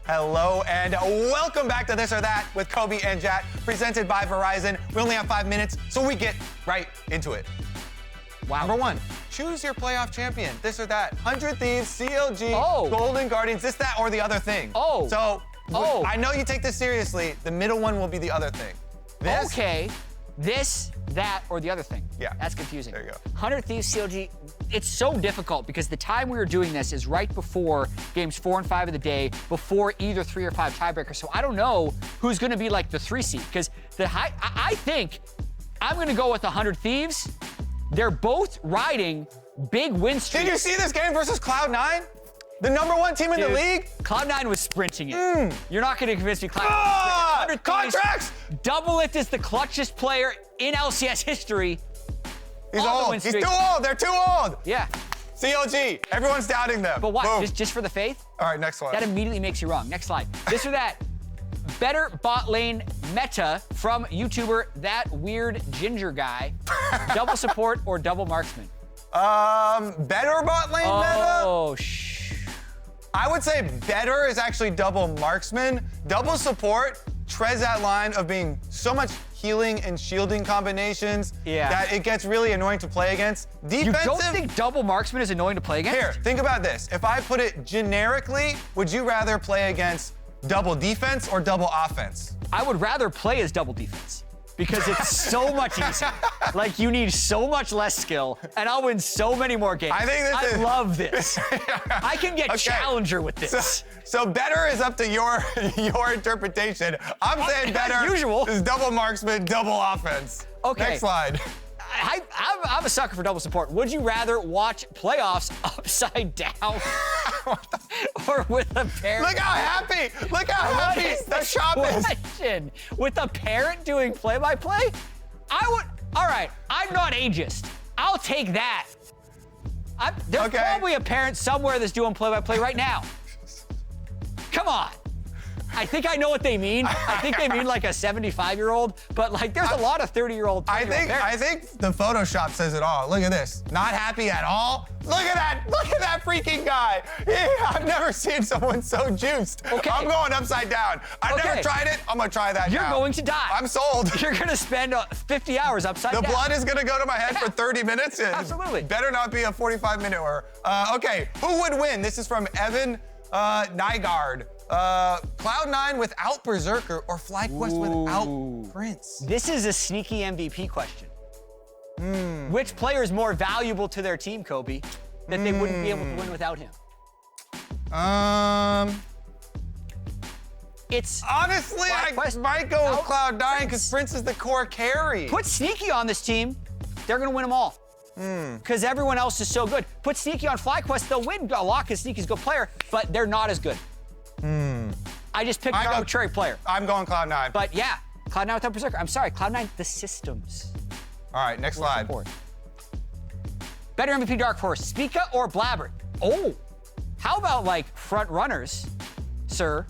Hello and welcome back to This or That with Kobe and Jat, presented by Verizon. We only have 5 minutes, so we get right into it. Wow. Number 1, choose your playoff champion. This or that. 100 Thieves, CLG, Golden Guardians, this, that, or the other thing. So, I know you take this seriously. The middle one will be the other thing. This, okay. This, that, or the other thing. Yeah. That's confusing. There you go. 100 Thieves, CLG, it's so difficult because the time we were doing this is right before games 4 and 5 of the day, before either 3 or 5 tiebreakers. So I don't know who's going to be like the 3 seed because I think I'm going to go with 100 Thieves. They're both riding big win streaks. Did you see this game versus Cloud9? The number 1 team in the league? Cloud9 was sprinting it. You're not going to convince me Cloud9. Contracts! Double-Lift is the clutchest player in LCS history. He's old. He's too old. They're too old. Yeah. CLG. Everyone's doubting them. But what? Boom. Just for the faith? All right, next one. That immediately makes you wrong. Next slide. This or that. Better bot lane meta from YouTuber That Weird Ginger Guy. Double support or double marksman? Better bot lane meta? Oh, I would say better is actually double marksman. Double support treads that line of being so much healing and shielding combinations that it gets really annoying to play against. Defensive. You don't think double marksman is annoying to play against? Here, think about this. If I put it generically, would you rather play against double defense or double offense? I would rather play as double defense because it's so much easier. Like, you need so much less skill, and I'll win so many more games. I love this. I can get challenger with this. So better is up to your interpretation. I'm saying better is double marksman, double offense. Okay. Next slide. I'm a sucker for double support. Would you rather watch playoffs upside down or with a parent? Look how happy! Look how happy the shop is. With a parent doing play-by-play? I would. All right, I'm not ageist. I'll take that. There's probably a parent somewhere that's doing play-by-play right now. Come on. I think I know what they mean. I think they mean like a 75-year-old, but like there's a lot of 30-year-old. I think the Photoshop says it all. Look at this. Not happy at all. Look at that. Look at that freaking guy. I've never seen someone so juiced. Okay. I'm going upside down. I've never tried it. I'm gonna try that now. You're going to die. I'm sold. You're gonna spend 50 hours upside down. The blood is gonna go to my head for 30 minutes. Absolutely. Better not be a 45-minute or. Okay, who would win? This is from Evan Nygaard. Cloud9 without Berserker or FlyQuest without Prince? This is a sneaky MVP question. Which player is more valuable to their team, Kobe, that they wouldn't be able to win without him? It's honestly, I might go with Cloud9 because Prince is the core carry. Put Sneaky on this team, they're gonna win them all. Because everyone else is so good. Put Sneaky on FlyQuest, they'll win a lot because Sneaky's a good player, but they're not as good. I just picked an arbitrary player. I'm going Cloud9. But yeah, Cloud9 without Berserker. I'm sorry, Cloud9, the systems. All right, next slide. Better MVP Dark Horse, Spica or Blabber? Oh, how about like front runners, sir?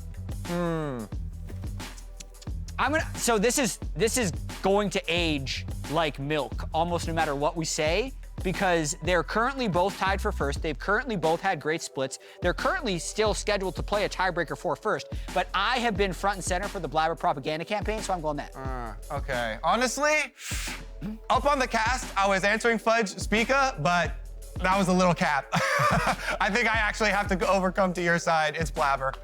So this is going to age like milk, almost no matter what we say, because they're currently both tied for first. They've currently both had great splits. They're currently still scheduled to play a tiebreaker for first, but I have been front and center for the Blabber propaganda campaign, so I'm going that. Okay, honestly, up on the cast, I was answering Fudge Spica, but that was a little cap. I think I actually have to overcome to your side. It's Blabber.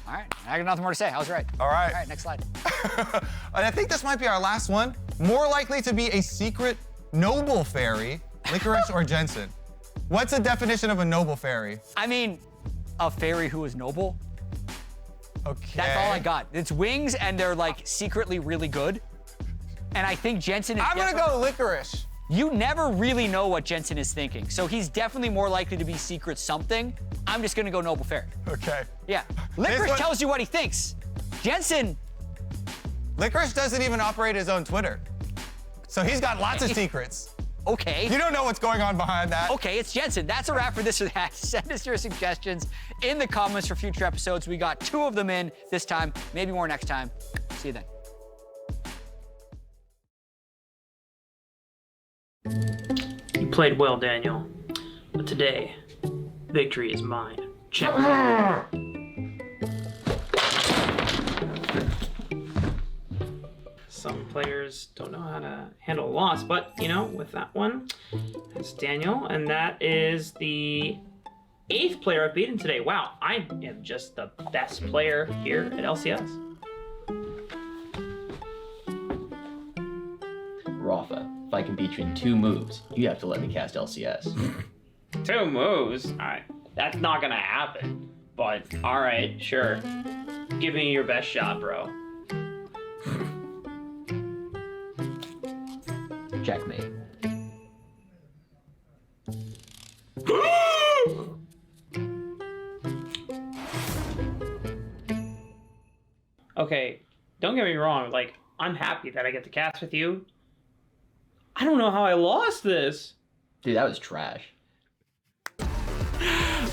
All right, I got nothing more to say. I was right. All right. All right, next slide. And I think this might be our last one. More likely to be a secret noble fairy, Licorice or Jensen? What's the definition of a noble fairy? I mean, a fairy who is noble. Okay. That's all I got. It's wings, and they're like secretly really good. And I think Jensen is I'm gonna go Licorice. You never really know what Jensen is thinking, so he's definitely more likely to be secret something. I'm just gonna go noble fairy. Okay. Yeah. Licorice tells you what he thinks. Jensen. Licorice doesn't even operate his own Twitter. So he's got lots of secrets. Okay. You don't know what's going on behind that. Okay, it's Jensen. That's a wrap for This or That. Send us your suggestions in the comments for future episodes. We got 2 of them in this time, maybe more next time. See you then. You played well, Daniel, but today, victory is mine. Check. players don't know how to handle a loss. But, you know, with that one, that's Daniel. And that is the 8th player I've beaten today. Wow, I am just the best player here at LCS. Raafaa, if I can beat you in 2 moves, you have to let me cast LCS. 2 moves? Alright, that's not gonna happen. But, alright, sure. Give me your best shot, bro. Checkmate. Okay, don't get me wrong, like, I'm happy that I get to cast with you. I don't know how I lost this. Dude, that was trash.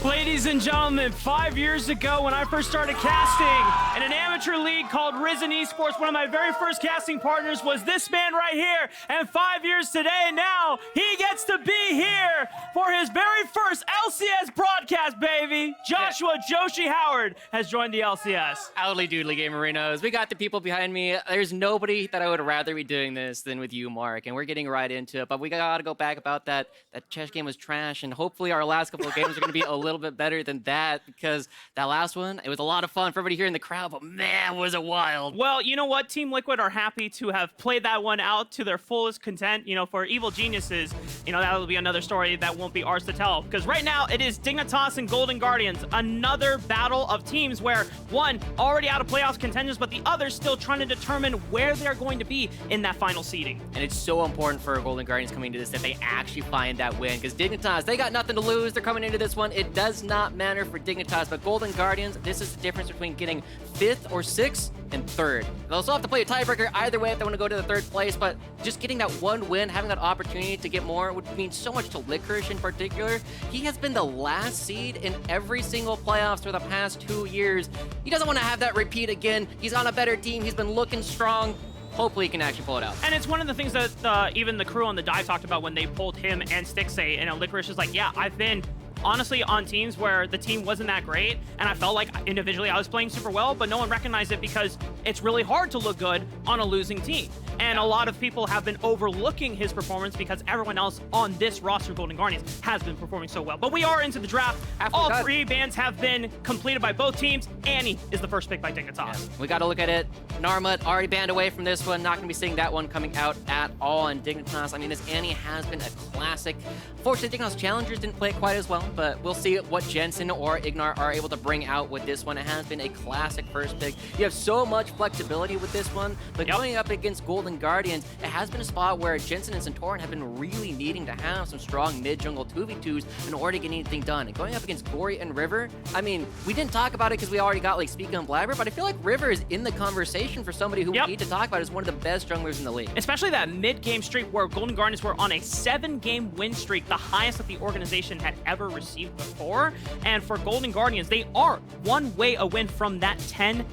Ladies and gentlemen, 5 years ago when I first started casting in an amateur league called Risen Esports, one of my very first casting partners was this man right here. And 5 years today now, he gets to be here for his very first LCS broadcast, baby. Joshua Joushi Howard has joined the LCS. Howdy doodly gamerinos. We got the people behind me. There's nobody that I would rather be doing this than with you, Mark, and we're getting right into it. But we gotta go back about that chess game was trash, and hopefully our last couple of games are gonna be a little bit better than that, because that last one, it was a lot of fun for everybody here in the crowd, but man, was it wild. Well, you know what? Team Liquid are happy to have played that one out to their fullest content. You know, for Evil Geniuses, you know, that'll be another story that won't be ours to tell, because right now it is Dignitas and Golden Guardians, another battle of teams where one already out of playoffs contentions, but the other still trying to determine where they're going to be in that final seeding. And it's so important for Golden Guardians coming into this that they actually find that win, because Dignitas, they got nothing to lose. They're coming into this one. It does not matter for Dignitas, but Golden Guardians, this is the difference between getting 5th or 6th and 3rd. They'll still have to play a tiebreaker either way if they want to go to the 3rd place, but just getting that one win, having that opportunity to get more would mean so much to Licorice in particular. He has been the last seed in every single playoffs for the past 2 years. He doesn't want to have that repeat again. He's on a better team. He's been looking strong. Hopefully he can actually pull it out. And it's one of the things that even the crew on the dive talked about when they pulled him and Stixxay, and Licorice is like, yeah, I've been honestly on teams where the team wasn't that great, and I felt like individually I was playing super well, but no one recognized it because it's really hard to look good on a losing team. And a lot of people have been overlooking his performance because everyone else on this roster of Golden Guardians has been performing so well. But we are into the draft. All 3 bans have been completed by both teams. Annie is the first pick by Dignitas. Yeah, we got to look at it. Armut already banned away from this one. Not going to be seeing that one coming out at all. And Dignitas, I mean, this Annie has been a classic. Fortunately, Dignitas Challengers didn't play it quite as well, but we'll see what Jensen or IgNar are able to bring out with this one. It has been a classic first pick. You have so much flexibility with this one, but going up against Golden Guardians, it has been a spot where Jensen and Santorin have been really needing to have some strong mid-jungle 2v2s in order to get anything done. And going up against Gori and River, I mean, we didn't talk about it because we already got like Speaker and Blabber, but I feel like River is in the conversation for somebody who we need to talk about as one of the best junglers in the league. Especially that mid-game streak where Golden Guardians were on a 7-game win streak, the highest that the organization had ever received before. And for Golden Guardians, they are one way a win from that 10-8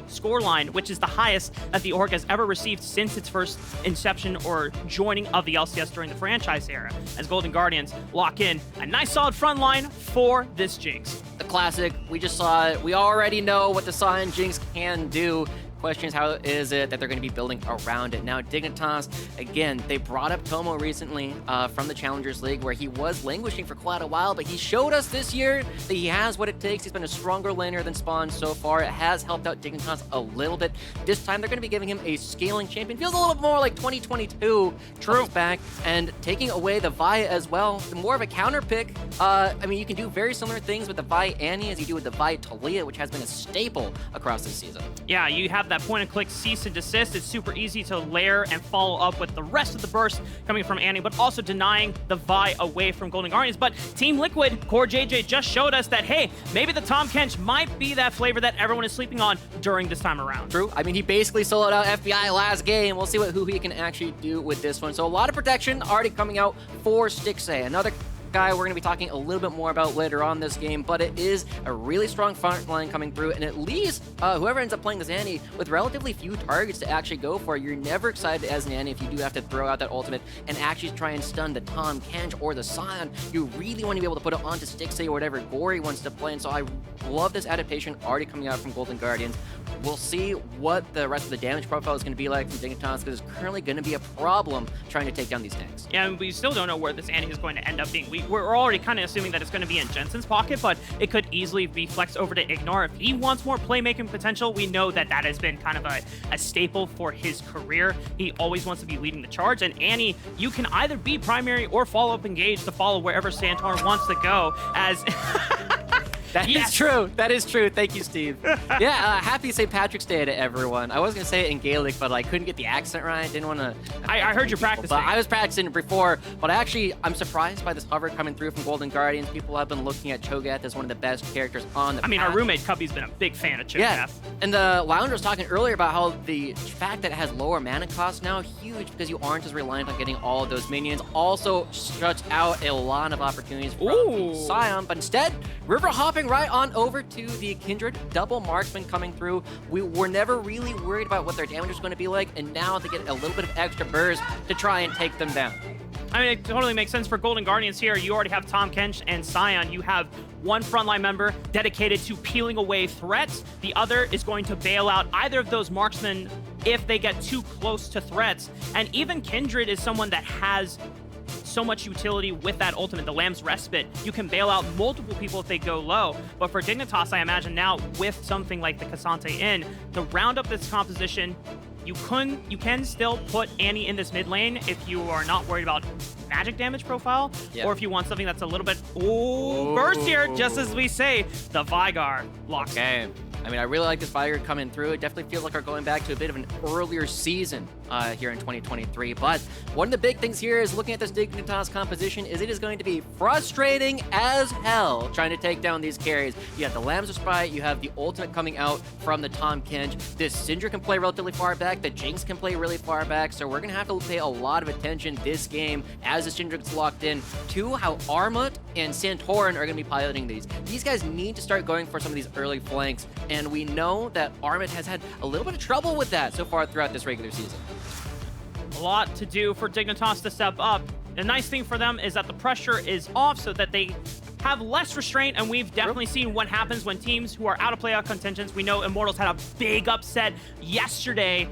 scoreline, which is the highest that the org has ever received since its first inception or joining of the LCS during the franchise era, as Golden Guardians lock in a nice solid front line for this Jinx. The classic, we just saw it. We already know what the Sion Jinx can do. Question is, how is it that they're going to be building around it? Now, Dignitas, again, they brought up Tomo recently from the Challengers League, where he was languishing for quite a while, but he showed us this year that he has what it takes. He's been a stronger laner than Spawn so far. It has helped out Dignitas a little bit. This time, they're going to be giving him a scaling champion. Feels a little more like 2022. True. Back, and taking away the Vi as well. More of a counter pick. I mean, you can do very similar things with the Vi Annie as you do with the Vi Talia, which has been a staple across this season. Yeah, you have that point-and-click cease and desist. It's super easy to layer and follow up with the rest of the burst coming from Annie, but also denying the Vi away from Golden Guardians. But Team Liquid, Core JJ just showed us that, hey, maybe the Tahm Kench might be that flavor that everyone is sleeping on during this time around. True. I mean, he basically soloed out FBI last game. We'll see what huhi can actually do with this one. So a lot of protection already coming out for Stixxay. Another guy we're going to be talking a little bit more about later on this game, but it is a really strong front line coming through, and it leaves whoever ends up playing this Annie with relatively few targets to actually go for. You're never excited as an Annie if you do have to throw out that ultimate and actually try and stun the Tahm Kench or the Sion. You really want to be able to put it onto Stixxay or whatever Gori wants to play, and so I love this adaptation already coming out from Golden Guardians. we'll see what the rest of the damage profile is going to be like from Dignitas, because it's currently going to be a problem trying to take down these tanks. Yeah, and we still don't know where this Annie is going to end up being. We're already kind of assuming that it's going to be in Jensen's pocket, but it could easily be flexed over to IgNar. If he wants more playmaking potential, we know that that has been kind of a staple for his career. He always wants to be leading the charge, and Annie, you can either be primary or follow-up engage to follow wherever Santorin wants to go, as... That is true. That is true. Thank you, Steve. Yeah, happy St. Patrick's Day to everyone. I was going to say it in Gaelic, but I couldn't get the accent right. Didn't want to... I heard you practicing. But I was practicing it before, but I'm surprised by this hover coming through from Golden Guardians. People have been looking at Cho'Gath as one of the best characters on the I mean, path. our roommate Cubby's been a big fan of Cho'Gath. Yeah, and the Lounger was talking earlier about how the fact that it has lower mana cost now, huge, because you aren't as reliant on getting all of those minions. Also shuts out a lot of opportunities from the Sion, but instead, river hopping right on over to the Kindred, double marksman coming through. We were never really worried about what their damage was going to be like, and now they get a little bit of extra burst to try and take them down. I mean, it totally makes sense for Golden Guardians here. You already have Tahm Kench and Sion. You have one frontline member dedicated to peeling away threats. The other is going to bail out either of those marksmen if they get too close to threats. And even Kindred is someone that has so much utility with that ultimate, the Lamb's Respite. You can bail out multiple people if they go low. But for Dignitas, I imagine now with something like the K'Sante in, to round up this composition, you can still put Annie in this mid lane if you are not worried about magic damage profile, or if you want something that's a little bit burst here, just as we say, the Veigar locks. Okay. I mean, I really like this Veigar coming through. It definitely feels like we're going back to a bit of an earlier season here in 2023. But one of the big things here is looking at this Dignitas composition is it is going to be frustrating as hell trying to take down these carries. You have the Lamb's Respite, you have the ultimate coming out from the Tahm Kench. This Syndra can play relatively far back, the Jinx can play really far back, so we're going to have to pay a lot of attention this game as the Syndra gets locked in to how Armut and Santorin are going to be piloting these. These guys need to start going for some of these early flanks, and we know that Armut has had a little bit of trouble with that so far throughout this regular season. A lot to do for Dignitas to step up. The nice thing for them is that the pressure is off so that they have less restraint, and we've definitely seen what happens when teams who are out of playoff contentions. We know Immortals had a big upset yesterday.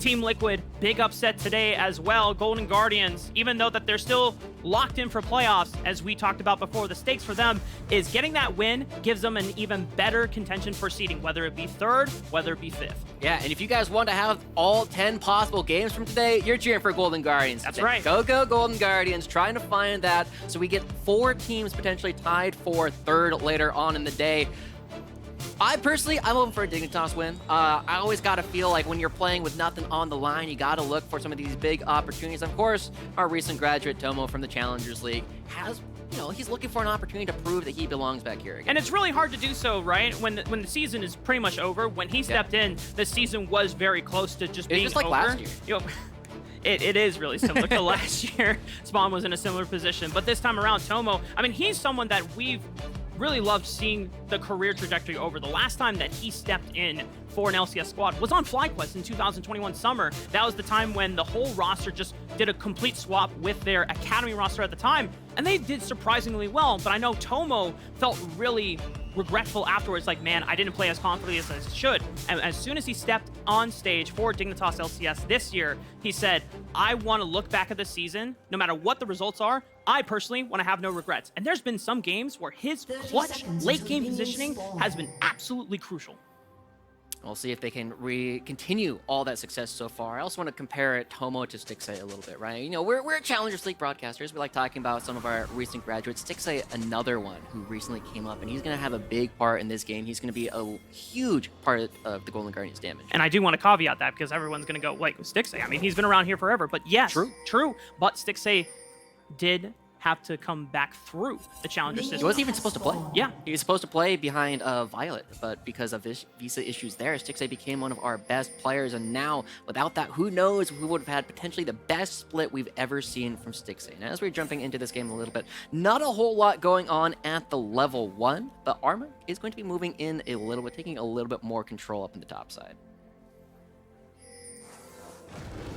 Team Liquid, big upset today as well. Golden Guardians, even though that they're still locked in for playoffs, as we talked about before, the stakes for them is getting that win gives them an even better contention for seeding, whether it be third, whether it be fifth. Yeah, and if you guys want to have all 10 possible games from today, you're cheering for Golden Guardians. That's right. Go Golden Guardians, trying to find that so we get 4 teams potentially tied for third later on in the day. I'm hoping for a Dignitas win. I always got to feel like when you're playing with nothing on the line, you got to look for some of these big opportunities. Of course, our recent graduate, Tomo, from the Challengers League, has, he's looking for an opportunity to prove that he belongs back here again. And it's really hard to do so, right? When the season is pretty much over. When he stepped in, the season was very close to just being over. It's just like last year. It is really similar to last year. Spawn was in a similar position. But this time around, Tomo, I mean, he's someone that we've really loved seeing the career trajectory over. The last time that he stepped in for an LCS squad was on FlyQuest in 2021 summer. That was the time when the whole roster just did a complete swap with their academy roster at the time, and they did surprisingly well. But I know Tomo felt really regretful afterwards, like, man, I didn't play as confidently as I should. And as soon as he stepped on stage for Dignitas LCS this year, he said, I want to look back at the season, no matter what the results are, I personally want to have no regrets. And there's been some games where his clutch late game positioning has been absolutely crucial. We'll see if they can continue all that success so far. I also want to compare Tomo to Stixxay a little bit, right? We're Challengers League broadcasters. We like talking about some of our recent graduates. Stixxay, another one who recently came up, and he's going to have a big part in this game. He's going to be a huge part of the Golden Guardians' damage. And I do want to caveat that because everyone's going to go, like, Stixxay. I mean, he's been around here forever. But yes, true. But Stixxay did have to come back through the Challenger system. He wasn't even supposed to play. Yeah. He was supposed to play behind Violet, but because of visa issues there, Stixxay became one of our best players, and now, without that, who knows, we would have had potentially the best split we've ever seen from Stixxay. Now, as we're jumping into this game a little bit, not a whole lot going on at the level 1, but Armut is going to be moving in a little bit, taking a little bit more control up in the top side.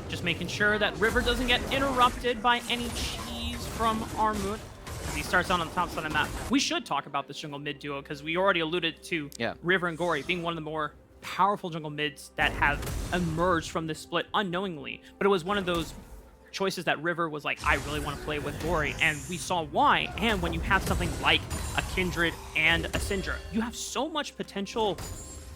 Just making sure that River doesn't get interrupted by any from Armut as he starts out on the top side of the map. We should talk about this jungle mid duo because we already alluded to River and Gori being one of the more powerful jungle mids that have emerged from this split unknowingly, but it was one of those choices that River was like, I really want to play with Gori, and we saw why. And when you have something like a Kindred and a Syndra, you have so much potential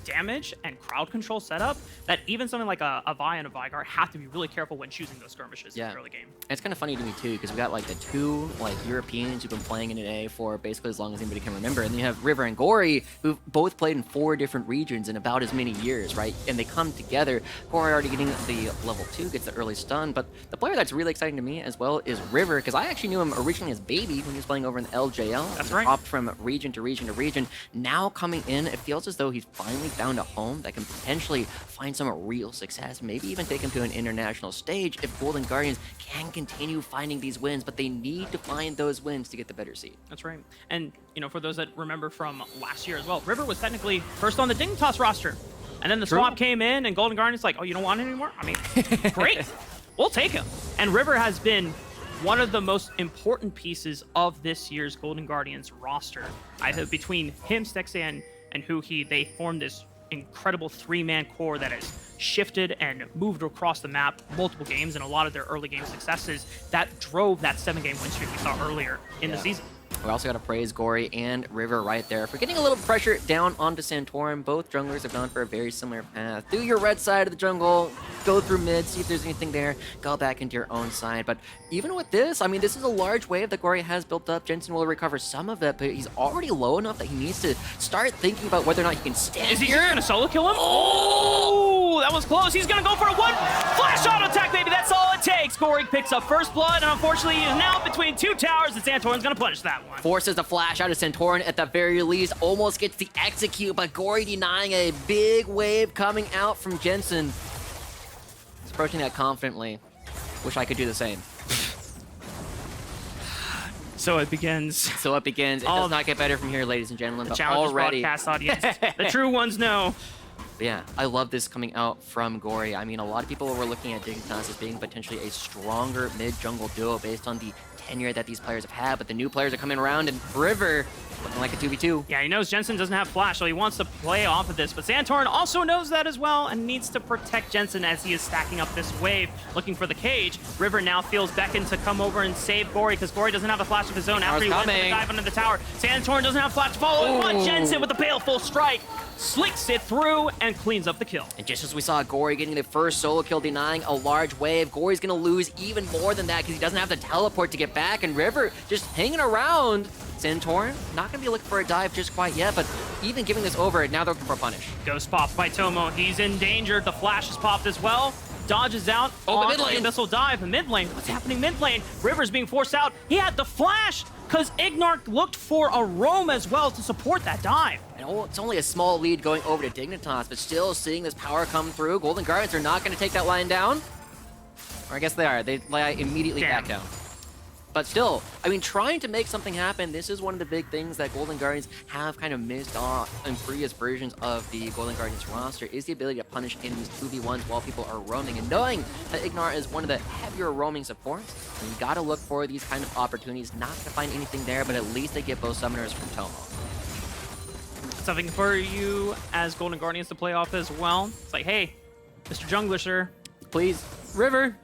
damage and crowd control setup that even something like a Vi and a Veigar have to be really careful when choosing those skirmishes in the early game. And it's kind of funny to me too, because we got like the two Europeans who've been playing in NA for basically as long as anybody can remember, and then you have River and Gori who've both played in 4 different regions in about as many years, right? And they come together. Gori already getting the level 2, gets the early stun, but the player that's really exciting to me as well is River, because I actually knew him originally as Baby when he was playing over in the LJL. That's right. Hopped from region to region to region. Now coming in, it feels as though he's finally found a home that can potentially find some real success, maybe even take him to an international stage if Golden Guardians can continue finding these wins, but they need to find those wins to get the better seed. That's right. And, you know, for those that remember from last year as well, River was technically first on the Dignitas roster. And then the swap came in and Golden Guardians like, oh, you don't want it anymore? I mean, great. We'll take him. And River has been one of the most important pieces of this year's Golden Guardians roster. Between him, Stixxay, and huhi, they formed this incredible 3-man core that has shifted and moved across the map multiple games, and a lot of their early game successes that drove that 7-game win streak we saw earlier in the season. We also got to praise Gori and River right there for getting a little pressure down onto Santorin. Both junglers have gone for a very similar path. Do your red side of the jungle, go through mid, see if there's anything there, go back into your own side. But even with this, I mean, this is a large wave that Gori has built up. Jensen will recover some of it, but he's already low enough that he needs to start thinking about whether or not he can stand. Is he going to solo kill him? Oh, that was close. He's going to go for a one flash auto attack, baby. That's all it takes. Gori picks up first blood, and unfortunately, he is now between 2 towers, and Santorin's going to punish that one. Forces the flash out of Santorin at the very least, almost gets the execute, but Gori denying a big wave coming out from Jensen. He's approaching that confidently. Wish I could do the same. So it begins. So it begins. It does not get better from here, ladies and gentlemen. The but Challengers already, broadcast audience. The true ones know. Yeah, I love this coming out from Gori. I mean, a lot of people were looking at Dignitas as being potentially a stronger mid-jungle duo based on the tenure that these players have had, but the new players are coming around, and River looking like a 2v2. Yeah, he knows Jensen doesn't have flash, so he wants to play off of this, but Santorin also knows that as well and needs to protect Jensen as he is stacking up this wave, looking for the cage. River now feels beckoned to come over and save Gori, because Gori doesn't have a flash of his own after he went for the dive under the tower. Santorin doesn't have flash to follow, but Jensen with the baleful strike slicks it through and cleans up the kill. And just as we saw Gori getting the first solo kill, denying a large wave, Gori's gonna lose even more than that because he doesn't have the teleport to get back, and River just hanging around. Santorin, not gonna be looking for a dive just quite yet, but even giving this over, now they're looking for a punish. Ghost popped by Tomo. He's in danger. The flash is popped as well. Dodges out on mid lane. the missile dive. Mid lane. What's happening mid lane? River's being forced out. He had the flash because IgNar looked for a roam as well to support that dive. And it's only a small lead going over to Dignitas, but still seeing this power come through. Golden Guardians are not going to take that line down. Or I guess they are. They lie immediately back down. But still, I mean, trying to make something happen, this is one of the big things that Golden Guardians have kind of missed on in previous versions of the Golden Guardians roster, is the ability to punish in these 2v1s while people are roaming. And knowing that IgNar is one of the heavier roaming supports, you got to look for these kind of opportunities, not to find anything there, but at least they get both summoners from Tomo. Something for you as Golden Guardians to play off as well. It's like, hey, Mr. Jungler, sir. Please, River.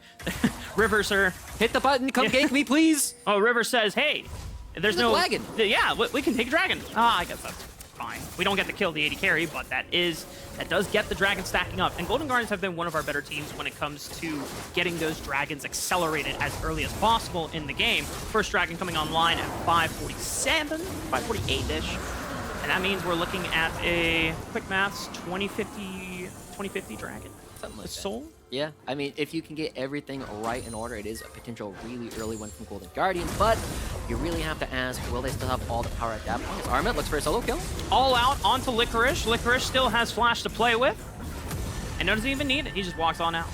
River, sir. Hit the button, come gank me, please. Oh, River says, hey, there's no... dragon. Yeah, we can take dragon. I guess that's fine. We don't get to kill the AD carry, but that does get the dragon stacking up. And Golden Guardians have been one of our better teams when it comes to getting those dragons accelerated as early as possible in the game. First dragon coming online at 547, 548-ish. And that means we're looking at a, quick maths, 2050 dragon. Something like that. Soul? Yeah, I mean, if you can get everything right in order, it is a potential really early one from Golden Guardians, but you really have to ask, will they still have all the power at that point? Armut looks for a solo kill. All out onto Licorice. Licorice still has flash to play with, and doesn't even need it. He just walks on out.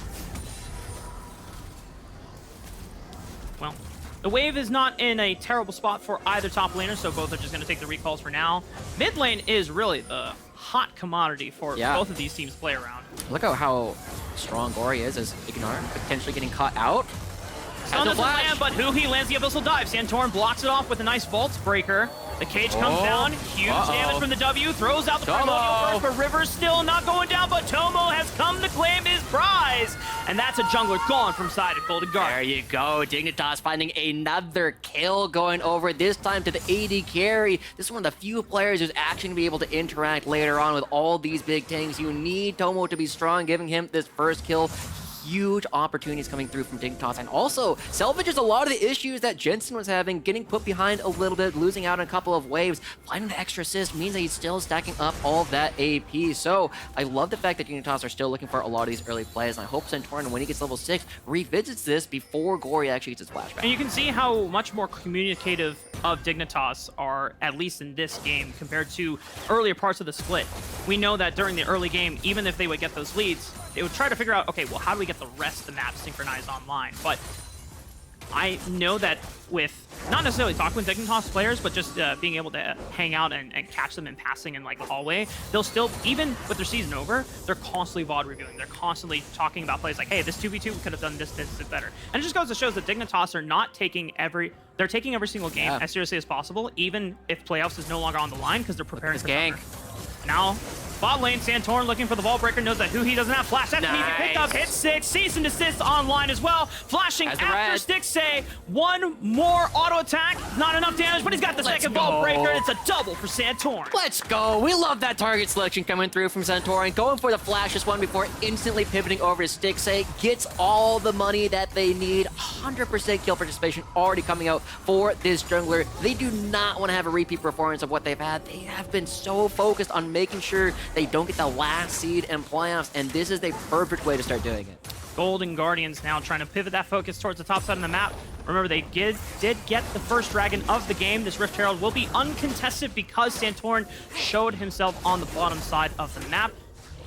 Well, the wave is not in a terrible spot for either top laner, so both are just going to take the recalls for now. Mid lane is really the hot commodity for both of these teams to play around. Look at how strong Gori is as IgNar potentially getting caught out. Stun doesn't land, but huhi lands the abyssal dive. Santorin blocks it off with a nice vault breaker. The cage comes down, huge damage from the W, throws out the primordial burst, but River's still not going down, but Tomo has come to claim his prize. And that's a jungler gone from side of Golden Guard. There you go, Dignitas finding another kill going over, this time to the AD carry. This is one of the few players who's actually going to be able to interact later on with all these big tanks. You need Tomo to be strong, giving him this first kill. Huge opportunities coming through from Dignitas, and also salvages a lot of the issues that Jensen was having, getting put behind a little bit, losing out on a couple of waves. Finding the extra assist means that he's still stacking up all of that AP. So I love the fact that Dignitas are still looking for a lot of these early plays, and I hope Santorin, when he gets level 6, revisits this before Gori actually gets his flashback. And you can see how much more communicative of Dignitas are, at least in this game, compared to earlier parts of the split. We know that during the early game, even if they would get those leads, they would try to figure out, okay, well, how do we get the rest of the map synchronized online? But I know that with not necessarily talking with Dignitas players, but just being able to hang out and catch them in passing in like the hallway, they'll still, even with their season over, they're constantly VOD reviewing. They're constantly talking about plays like, hey, this 2v2, we could have done this better. And it just goes to show that Dignitas are not taking they're taking every single game as seriously as possible, even if playoffs is no longer on the line, because they're preparing for gank. Now, bot lane, Santorin looking for the wall breaker, knows that huhi doesn't have flash. That's an easy pick up, hit 6, cease and desist online as well. Flashing after Stixxay, one more auto attack. Not enough damage, but he's got the second ball breaker, and it's a double for Santorin. Let's go. We love that target selection coming through from Santorin. Going for the flash this one before instantly pivoting over to Stixxay. Gets all the money that they need. 100% kill participation already coming out for this jungler. They do not want to have a repeat performance of what they've had. They have been so focused on making sure they don't get the last seed in playoffs, and this is the perfect way to start doing it. Golden Guardians now trying to pivot that focus towards the top side of the map. Remember, they did get the first dragon of the game. This Rift Herald will be uncontested because Santorin showed himself on the bottom side of the map.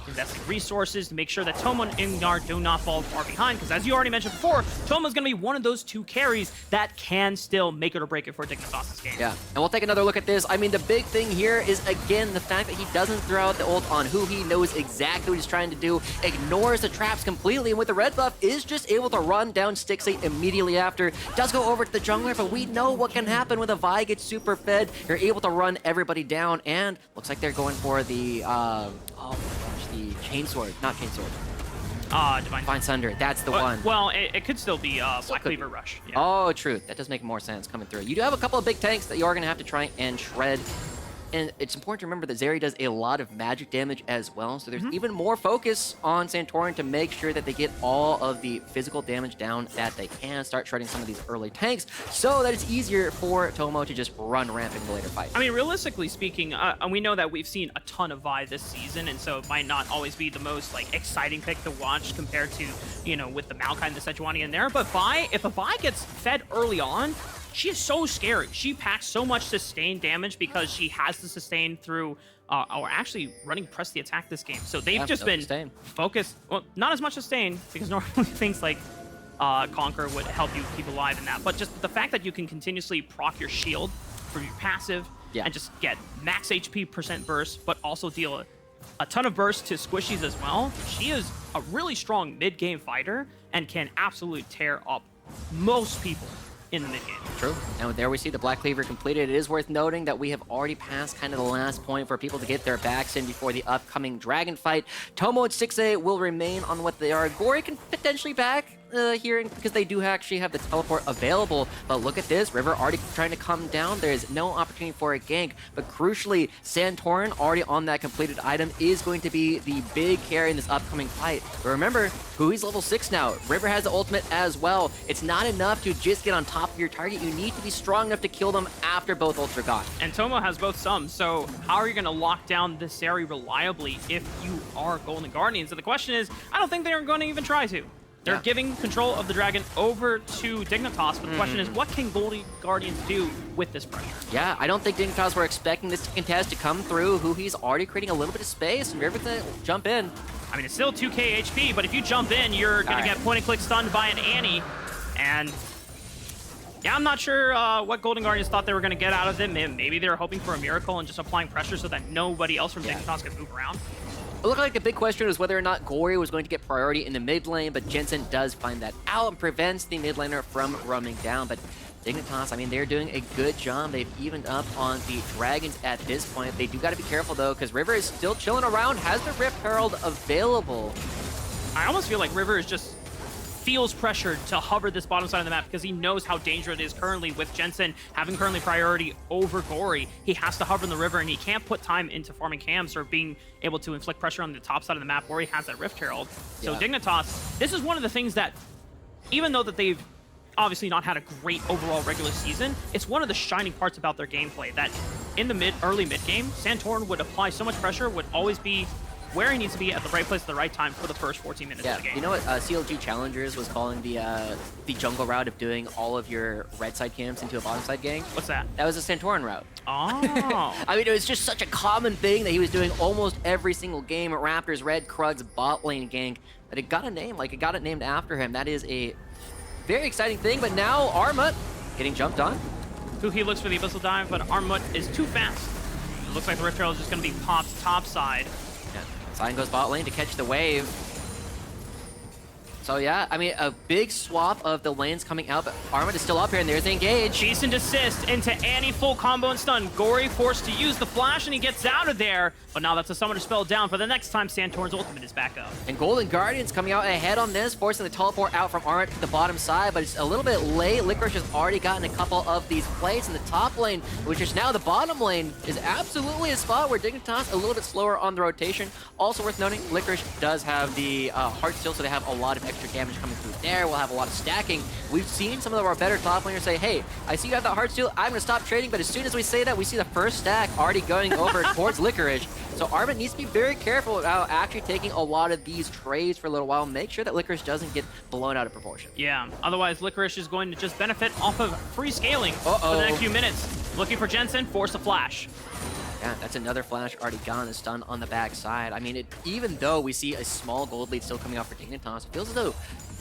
Investing resources to make sure that Tomo and IgNar do not fall far behind, because as you already mentioned before, Tomo's going to be one of those two carries that can still make it or break it for Dignitas this game. Yeah, and we'll take another look at this. I mean, the big thing here is, again, the fact that he doesn't throw out the ult on huhi, knows exactly what he's trying to do, ignores the traps completely, and with the red buff, is just able to run down Stixxay immediately after. Does go over to the jungler, but we know what can happen when a Vi gets super fed. You're able to run everybody down, and looks like they're going for the, the chainsword, not chainsword. Divine Sunder, that's the one. Well, it could still be Black Cleaver Rush. Yeah. Oh, true. That does make more sense coming through. You do have a couple of big tanks that you are going to have to try and shred. And it's important to remember that Zeri does a lot of magic damage as well, so there's even more focus on Santorin to make sure that they get all of the physical damage down that they can, start shredding some of these early tanks, so that it's easier for Tomo to just run rampant in the later fight. I mean, realistically speaking, we know that we've seen a ton of Vi this season, and so it might not always be the most like exciting pick to watch compared to, you know, with the Maokai and the Sejuani in there. But Vi, if a Vi gets fed early on, she is so scary. She packs so much sustained damage because she has to sustain through, or actually running press the attack this game. So they've just been focused, well, not as much sustain, because normally things like Conquer would help you keep alive in that. But just the fact that you can continuously proc your shield from your passive and just get max HP percent burst, but also deal a ton of burst to squishies as well. She is a really strong mid-game fighter and can absolutely tear up most people in the mid-game. True. And there we see the Black Cleaver completed. It is worth noting that we have already passed kind of the last point for people to get their backs in before the upcoming dragon fight. Tomo and Stixxay will remain on what they are. Gori can potentially back here because they do actually have the teleport available. But look at this. River already trying to come down. There is no opportunity for a gank. But crucially, Santorin already on that completed item is going to be the big carry in this upcoming fight. But remember, huhi's level 6 now. River has the ultimate as well. It's not enough to just get on top of your target. You need to be strong enough to kill them after both ults are gone. And Tomo has both sums, so how are you going to lock down this Zeri reliably if you are Golden Guardians? And the question is, I don't think they're going to even try to. They're giving control of the dragon over to Dignitas, but the question is, what can Golden Guardians do with this pressure? Yeah, I don't think Dignitas were expecting this contest to come through. huhi's already creating a little bit of space, and River's gonna jump in. I mean, it's still 2k HP, but if you jump in, you're going to get point-and-click stunned by an Annie. And yeah, I'm not sure what Golden Guardians thought they were going to get out of it. Maybe they were hoping for a miracle and just applying pressure so that nobody else from Dignitas could move around. It looked like the big question was whether or not Gori was going to get priority in the mid lane, but Jensen does find that out and prevents the mid laner from roaming down. But Dignitas, I mean, they're doing a good job. They've evened up on the Dragons at this point. They do got to be careful, though, because River is still chilling around, has the Rift Herald available. I almost feel like River is just feels pressured to hover this bottom side of the map because he knows how dangerous it is currently with Jensen having currently priority over Gori. He has to hover in the river, and he can't put time into farming camps or being able to inflict pressure on the top side of the map where he has that Rift Herald. So Dignitas, this is one of the things that, even though that they've obviously not had a great overall regular season, it's one of the shining parts about their gameplay that in the early mid game, Santorin would apply so much pressure, would always be where he needs to be at the right place at the right time for the first 14 minutes of the game. You know what CLG Challengers was calling the jungle route of doing all of your red side camps into a bottom side gang? What's that? That was a Santorin route. Oh. I mean, it was just such a common thing that he was doing almost every single game at Raptors, Red, Krugs, bot lane gang. But it got a name, like it got it named after him. That is a very exciting thing, but now Armut getting jumped on. Huhi looks for the Abyssal Dive, but Armut is too fast. It looks like the Rift Herald is just going to be popped top side. Sion goes bot lane to catch the wave. So yeah, I mean, a big swap of the lanes coming out, but Armut is still up here, and there's the engage. Cease and desist into Annie, full combo and stun. Gori forced to use the flash, and he gets out of there. But now that's a summoner spell down for the next time Santorin's ultimate is back up. And Golden Guardians coming out ahead on this, forcing the teleport out from Armut to the bottom side, but it's a little bit late. Licorice has already gotten a couple of these plays in the top lane, which is now the bottom lane, is absolutely a spot where Dignitas a little bit slower on the rotation. Also worth noting, Licorice does have the heart steal, so they have a lot of extra damage coming through there. We'll have a lot of stacking. We've seen some of our better top laners say, hey, I see you have that heart steal, I'm going to stop trading, but as soon as we say that, we see the first stack already going over towards Licorice. So Armut needs to be very careful about actually taking a lot of these trades for a little while. Make sure that Licorice doesn't get blown out of proportion. Yeah, otherwise Licorice is going to just benefit off of free scaling for the next few minutes. Looking for Jensen, force a flash. Yeah, that's another flash already gone, a stun on the back side. I mean, even though we see a small gold lead still coming out for Dignitas, it feels as though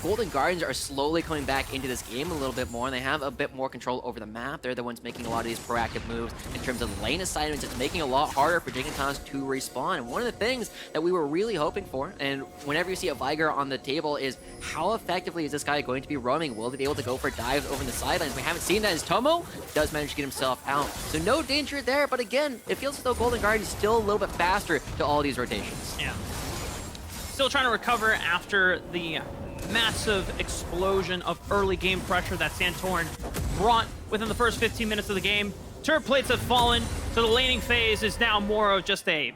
Golden Guardians are slowly coming back into this game a little bit more, and they have a bit more control over the map. They're the ones making a lot of these proactive moves in terms of lane assignments. It's making it a lot harder for Dignitas to respawn. And one of the things that we were really hoping for, and whenever you see a Veigar on the table, is how effectively is this guy going to be roaming? Will he be able to go for dives over the sidelines? We haven't seen that as Tomo does manage to get himself out. So no danger there, but again, it feels as though Golden Guardian is still a little bit faster to all these rotations. Yeah. Still trying to recover after the massive explosion of early game pressure that Santorin brought within the first 15 minutes of the game. Turret plates have fallen, so the laning phase is now more of just a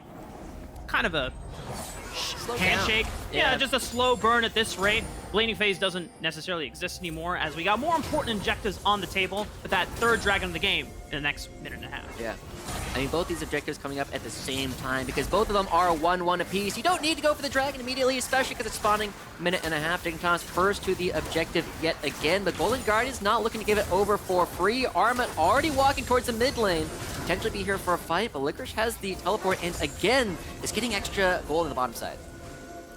kind of a handshake. Yeah, just a slow burn at this rate. Laning phase doesn't necessarily exist anymore as we got more important objectives on the table with that third dragon of the game in the next minute and a half. Yeah. I mean, both these objectives coming up at the same time because both of them are 1-1 apiece. You don't need to go for the dragon immediately, especially because it's spawning minute and a half. Dignitas first to the objective yet again, but Golden Guardian's not looking to give it over for free. Armut already walking towards the mid lane. Potentially be here for a fight, but Licorice has the teleport and again is getting extra gold on the bottom side.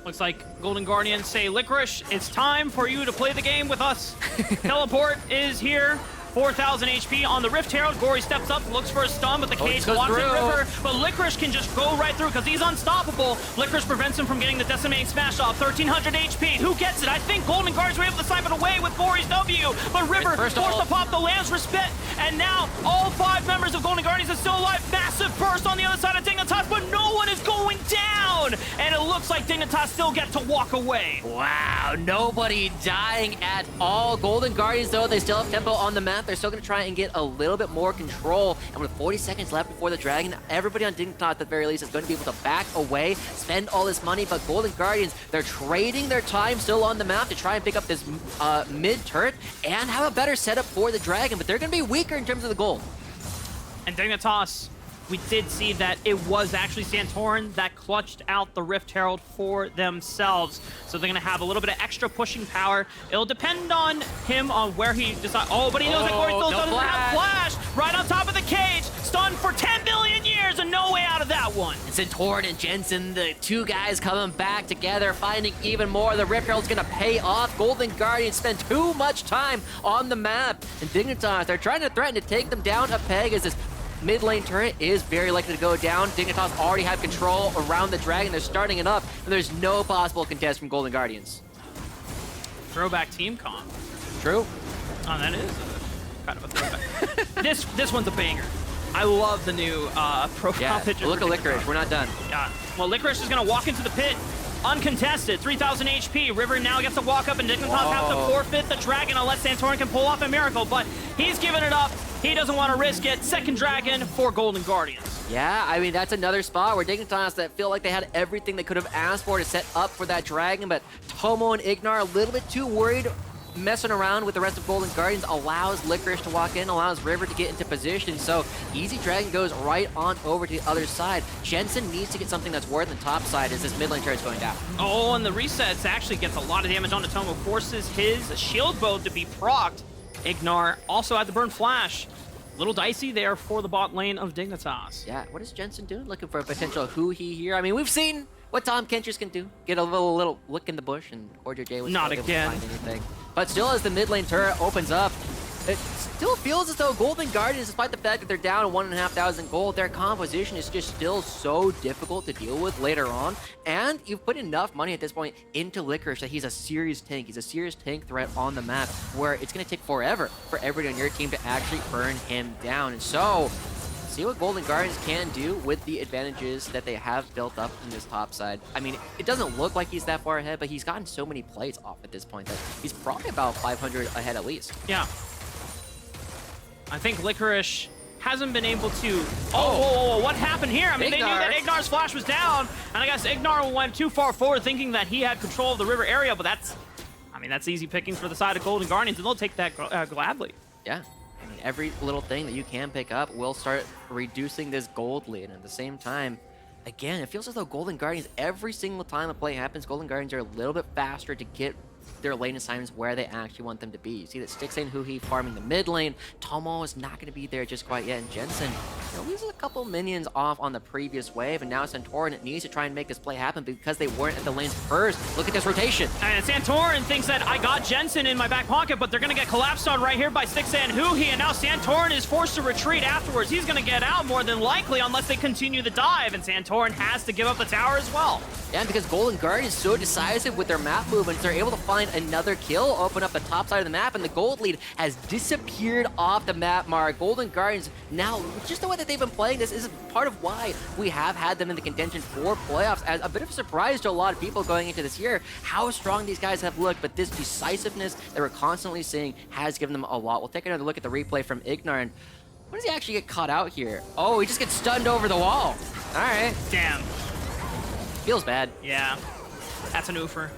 Looks like Golden Guardians say, Licorice, it's time for you to play the game with us. Teleport is here. 4,000 HP on the Rift Herald. Gori steps up, looks for a stun, but the cage blocks it River. But Licorice can just go right through because he's unstoppable. Licorice prevents him from getting the decimating smash off. 1,300 HP. Who gets it? I think Golden Guardians were able to snipe it away with Gori's W. But River forced to pop the Lance Respect. And now all 5 members of Golden Guardians are still alive. Massive burst on the other side of Dignitas, but no one is going down. And it looks like Dignitas still get to walk away. Wow, nobody dying at all. Golden Guardians, though, they still have tempo on the map. They're still going to try and get a little bit more control. And with 40 seconds left before the dragon, everybody on Dignitas at the very least is going to be able to back away, spend all this money. But Golden Guardians, they're trading their time still on the map to try and pick up this mid turret and have a better setup for the dragon. But they're going to be weaker in terms of the gold. And Dignitas, we did see that it was actually Santorin that clutched out the Rift Herald for themselves. So they're going to have a little bit of extra pushing power. It'll depend on him on where he decides. Oh, but he knows that Gori still doesn't have flash. Right on top of the cage. Stunned for 10 million years and no way out of that one. And Santorin and Jensen, the two guys coming back together, finding even more. The Rift Herald's going to pay off. Golden Guardians spend too much time on the map. And Dignitas, they're trying to threaten to take them down a peg as this mid lane turret is very likely to go down. Dignitas already have control around the dragon. They're starting it up, and there's no possible contest from Golden Guardians. Throwback team comp. True. Oh, that is. kind of a throwback. this one's a banger. I love the new profile picture. Look at Licorice. We're not done. Yeah. Well, Licorice is going to walk into the pit uncontested. 3,000 HP. River now gets to walk up, and Dignitas have to forfeit the dragon unless Santorin can pull off a miracle. But he's giving it up. He doesn't want to risk it. Second dragon for Golden Guardians. Yeah, I mean, that's another spot where Dignitas that feel like they had everything they could have asked for to set up for that dragon, but Tomo and IgNar a little bit too worried. Messing around with the rest of Golden Guardians allows Licorice to walk in, allows River to get into position, so Easy Dragon goes right on over to the other side. Jensen needs to get something that's worth the top side as this mid lane turret's going down. Oh, and the resets actually gets a lot of damage onto Tomo, forces his shield bow to be procced. IgNar also had the burn flash. Little dicey there for the bot lane of Dignitas. Yeah, what is Jensen doing? Looking for a potential huhi here. I mean, we've seen what Tahm Kench can do. Get a little look in the bush, and Cordier J was not able again. to find anything. But still, as the mid lane turret opens up, it still feels as though Golden Guardians, despite the fact that they're down 1,500 gold, their composition is just still so difficult to deal with later on. And you've put enough money at this point into Licorice that he's a serious tank. He's a serious tank threat on the map where it's going to take forever for everybody on your team to actually burn him down. And so, see what Golden Guardians can do with the advantages that they have built up in this top side. I mean, it doesn't look like he's that far ahead, but he's gotten so many plays off at this point that he's probably about 500 ahead at least. Yeah. I think Licorice hasn't been able to... whoa, what happened here? I mean, they knew that IgNar's flash was down, and I guess IgNar went too far forward thinking that he had control of the river area, but that's... I mean, that's easy picking for the side of Golden Guardians, and they'll take that gladly. Yeah. I mean, every little thing that you can pick up will start reducing this gold lead. And at the same time, again, it feels as though Golden Guardians, every single time a play happens, Golden Guardians are a little bit faster to get their lane assignments where they actually want them to be. You see that Stixxay and huhi farming the mid lane. Tomo is not going to be there just quite yet. And Jensen, loses a couple minions off on the previous wave. And now Santorin needs to try and make this play happen because they weren't at the lanes first. Look at this rotation. And Santorin thinks that I got Jensen in my back pocket, but they're going to get collapsed on right here by Stixxay and huhi. And now Santorin is forced to retreat afterwards. He's going to get out more than likely unless they continue the dive. And Santorin has to give up the tower as well. Yeah, because Golden Guard is so decisive with their map movements, they're able to find another kill, open up the top side of the map, and the gold lead has disappeared off the map mark. Golden Guardians now, just the way that they've been playing this is part of why we have had them in the contention for playoffs as a bit of a surprise to a lot of people going into this year, how strong these guys have looked, but this decisiveness that we're constantly seeing has given them a lot. We'll take another look at the replay from IgNar, and what does he actually get caught out here? Oh, he just gets stunned over the wall. All right. Damn. Feels bad. Yeah, that's an oofer.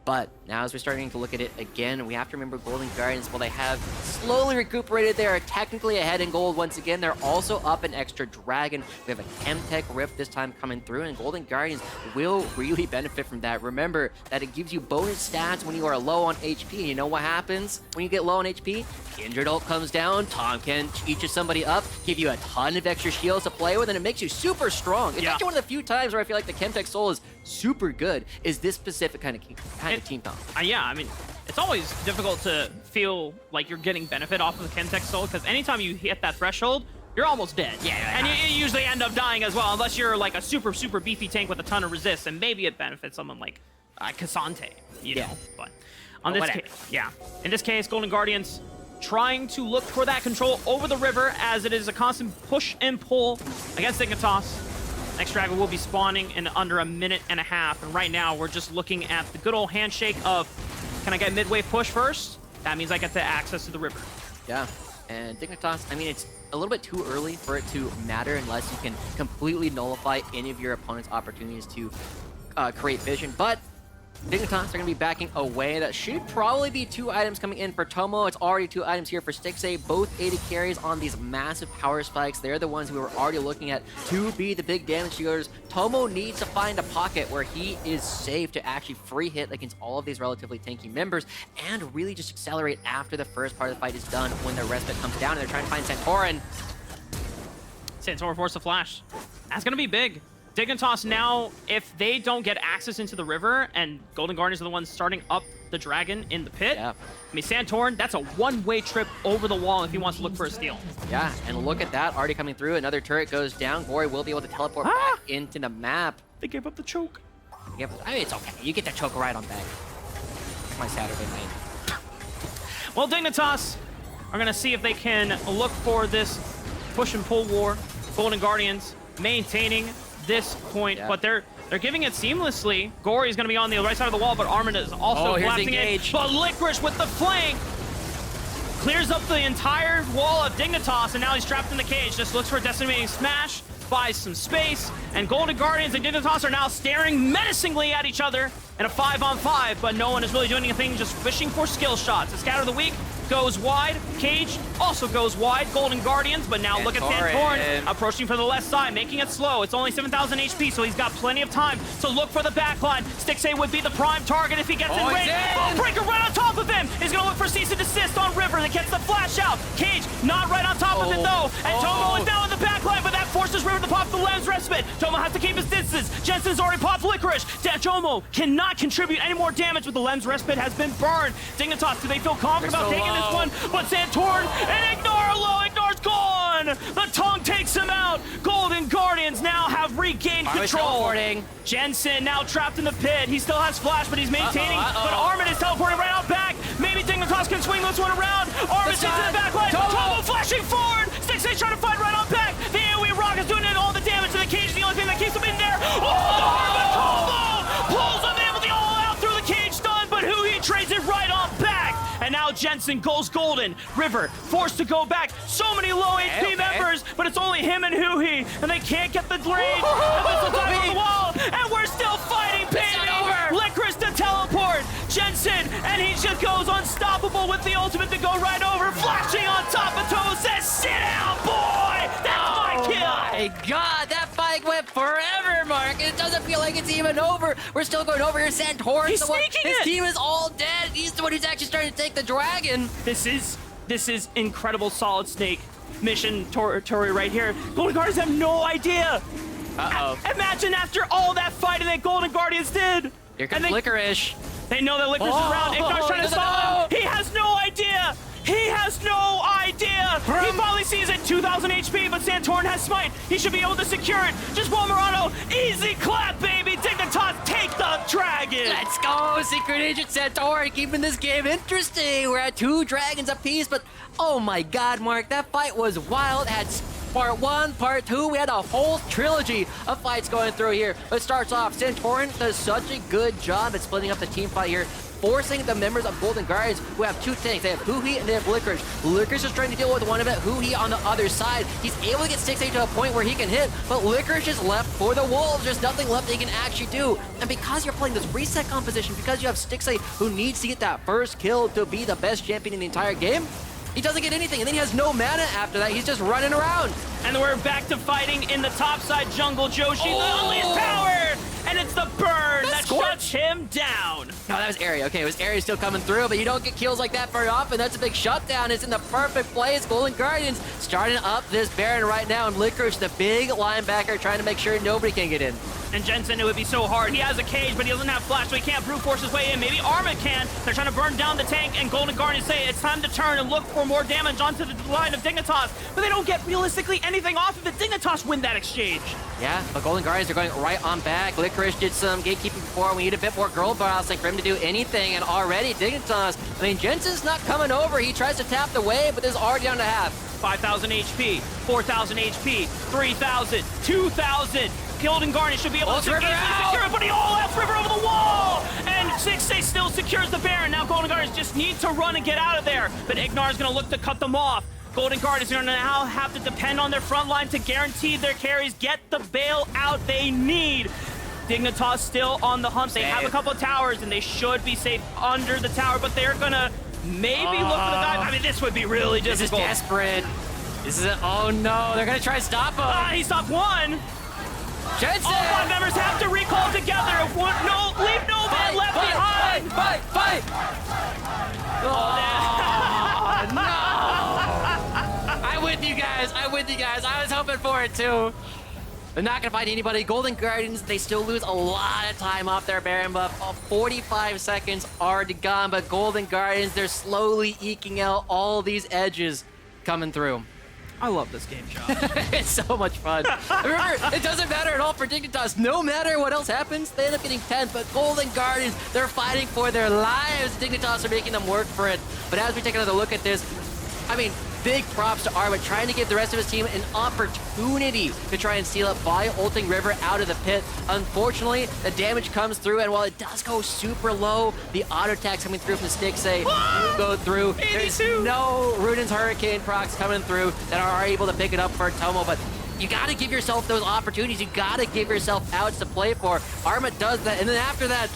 But now as we're starting to look at it again, we have to remember Golden Guardians, while they have slowly recuperated, they are technically ahead in gold once again. They're also up an extra dragon. We have a Chemtech Rift this time coming through, and Golden Guardians will really benefit from that. Remember that it gives you bonus stats when you are low on HP. And you know what happens when you get low on HP? Kindred ult comes down, Tahm Kench eats somebody up, give you a ton of extra shields to play with, and it makes you super strong. It's actually one of the few times where I feel like the Chemtech Soul is super good, is this specific kind of team comp. Yeah, I mean, it's always difficult to feel like you're getting benefit off of the Chemtech Soul, because anytime you hit that threshold, you're almost dead. Yeah, and you usually end up dying as well, unless you're like a super, super beefy tank with a ton of resist, and maybe it benefits someone like Cassante, you know. But on this case, in this case, Golden Guardians trying to look for that control over the river, as it is a constant push and pull against Dignitas. Next dragon will be spawning in under a minute and a half, and right now we're just looking at the good old handshake of, can I get mid-wave push first? That means I get the access to the river. Yeah, and Dignitas, I mean, it's a little bit too early for it to matter unless you can completely nullify any of your opponent's opportunities to create vision, but Dignitas are going to be backing away. That should probably be 2 items coming in for Tomo. It's already 2 items here for Stixxay. Both AD carries on these massive power spikes. They're the ones we were already looking at to be the big damage dealers. Tomo needs to find a pocket where he is safe to actually free hit against all of these relatively tanky members and really just accelerate after the first part of the fight is done when the respite comes down and they're trying to find Santorin. Santorin forced a flash. That's going to be big. Dignitas now, if they don't get access into the river, and Golden Guardians are the ones starting up the dragon in the pit, I mean, Santorin, that's a one-way trip over the wall if he wants to look for a steal. Yeah, and look at that, already coming through. Another turret goes down. Gori will be able to teleport back into the map. They gave up the choke. I mean, it's okay. You get the choke right on back. My Saturday night. Well, Dignitas are going to see if they can look for this push and pull war. Golden Guardians maintaining this point, but they're giving it seamlessly. Gori is going to be on the right side of the wall, but Armut is also blasting it. But Licorice with the flank clears up the entire wall of Dignitas, and now he's trapped in the cage. Just looks for a decimating smash, buys some space, and Golden Guardians and Dignitas are now staring menacingly at each other in a 5-on-5, but no one is really doing anything, just fishing for skill shots. The Scatter of the Week goes wide. Cage also goes wide. Golden Guardians, but now look at Santorin approaching from the left side, making it slow. It's only 7,000 HP, so he's got plenty of time to look for the backline. Stixxay would be the prime target if he gets in range. Breaker right on top of him. He's going to look for cease and desist on River that gets the flash out. Cage not right on top of it, though. And Tomo is now in the backline, but that forces River to pop the lens respite. Tomo has to keep his distance. Jensen's already popped Licorice. Tomo cannot contribute any more damage, but the lens respite has been burned. Dignitas, do they feel confident about taking this one? But Santorin and IgNar low. IgNar's gone. The tongue takes him out. Golden Guardians now have regained control. Jensen now trapped in the pit. He still has flash, but he's maintaining. But Armut is teleporting right out back. Maybe Dignitas can swing this one around. Armut's into the back line. Tomo flashing forward. Stixxay trying to fight right on back. The AoE Rock is doing all the damage to the cage. The only thing that keeps him in there. Armut combo pulls him in with the all out through the cage stun, but huhi trades it right on back. And now Jensen goes golden. River forced to go back. So many low HP members, but it's only him and huhi, and they can't get the range. The missile dive on the wall, and we're still fighting, baby. Licorice to teleport. Jensen, and he just goes unstoppable with the ultimate to go right over. Flashing on top of Tomo says, sit down, boy. That's my kill. My God, that fight went forever, Mark. It doesn't feel like it's even over. We're still going over here. Santorin, his team is all dead. He's the one who's actually starting to take the dragon. This is incredible Solid Snake mission territory right here. Golden Guardians have no idea. Imagine after all that fighting that Golden Guardians did. Here comes Licorice. They know that Licorice is around. IgNar's trying to stop him. He has no idea. He has no idea. He finally sees it. 2,000 HP, but Santorin has smite. He should be able to secure it. Just one Murano. Easy clap, baby. Dignitas, take the dragon. Let's go. Secret Agent Santorin keeping this game interesting. We're at 2 dragons apiece, but oh my God, Mark, that fight was wild. Had part 1, part 2. We had a whole trilogy of fights going through here. It starts off, Santorin does such a good job at splitting up the team fight here, forcing the members of Golden Guardians who have 2 tanks. They have huhi and they have Licorice. Licorice is trying to deal with one of it, huhi on the other side. He's able to get Stixxay to a point where he can hit, but Licorice is left for the wolves. There's nothing left they can actually do. And because you're playing this reset composition, because you have Stixxay who needs to get that first kill to be the best champion in the entire game, he doesn't get anything, and then he has no mana after that. He's just running around. And we're back to fighting in the topside jungle. Joushi literally is powered, and it's the burn that shuts him down. No, that was Area. Okay, it was Area still coming through, but you don't get kills like that very often. That's a big shutdown. It's in the perfect place. Golden Guardians starting up this Baron right now, and Licorice, the big linebacker, trying to make sure nobody can get in. And Jensen, it would be so hard. He has a cage, but he doesn't have flash, so he can't brute force his way in. Maybe Armut can. They're trying to burn down the tank, and Golden Guardians say it's time to turn and look for more damage onto the line of Dignitas. But they don't get realistically anything off of it. Dignitas win that exchange. Yeah, but Golden Guardians are going right on back. Licorice did some gatekeeping before. We need a bit more girl boss like for him to do anything, and already Dignitas, I mean, Jensen's not coming over. He tries to tap the wave, but is already down to half. 5,000 HP, 4,000 HP, 3,000, 2,000. Golden Guardians should be able to secure it, but he all-outs River over the wall! And Stixxay still secures the Baron. Now Golden Guardians just need to run and get out of there. But IgNar is going to look to cut them off. Golden Guardians are going to now have to depend on their front line to guarantee their carries get the bailout they need. Dignitas still on the hump. They have a couple of towers, and they should be safe under the tower, but they're going to maybe look for the dive. I mean, this would be really difficult. This is desperate. This is oh no, they're going to try to stop him. He stopped one. Jensen! All 5 members have to recall together. Leave no man left behind. Fight! Oh, no! I'm with you guys. I was hoping for it too. They're not gonna find anybody. Golden Guardians, they still lose a lot of time off their Baron buff. 45 seconds already gone, but Golden Guardians, they're slowly eking out all these edges coming through. I love this game, Josh. It's so much fun. Remember, it doesn't matter at all for Dignitas. No matter what else happens, they end up getting 10th, but Golden Guardians, they're fighting for their lives. Dignitas are making them work for it. But as we take another look at this, I mean, big props to Armut, trying to give the rest of his team an opportunity to try and steal up by ulting River out of the pit. Unfortunately, the damage comes through, and while it does go super low, the auto attacks coming through from Stixxay go through. 82. There's no Ruden's Hurricane procs coming through that are able to pick it up for Tomo, but you gotta give yourself those opportunities. You gotta give yourself outs to play for. Armut does that, and then after that,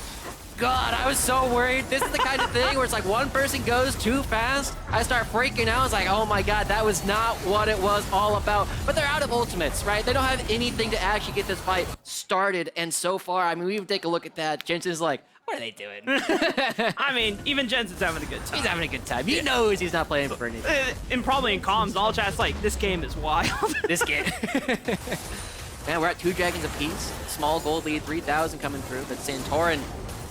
God, I was so worried. This is the kind of thing where it's like one person goes too fast. I start freaking out. I was like, oh my God, that was not what it was all about. But they're out of ultimates, right? They don't have anything to actually get this fight started. And so far, I mean, we even take a look at that. Jensen's like, what are they doing? I mean, even Jensen's having a good time. He's having a good time. He knows he's not playing for anything. And probably in comms, all chat's like, this game is wild. This game. Man, we're at 2 dragons apiece. Small gold lead, 3,000 coming through. But Santorin,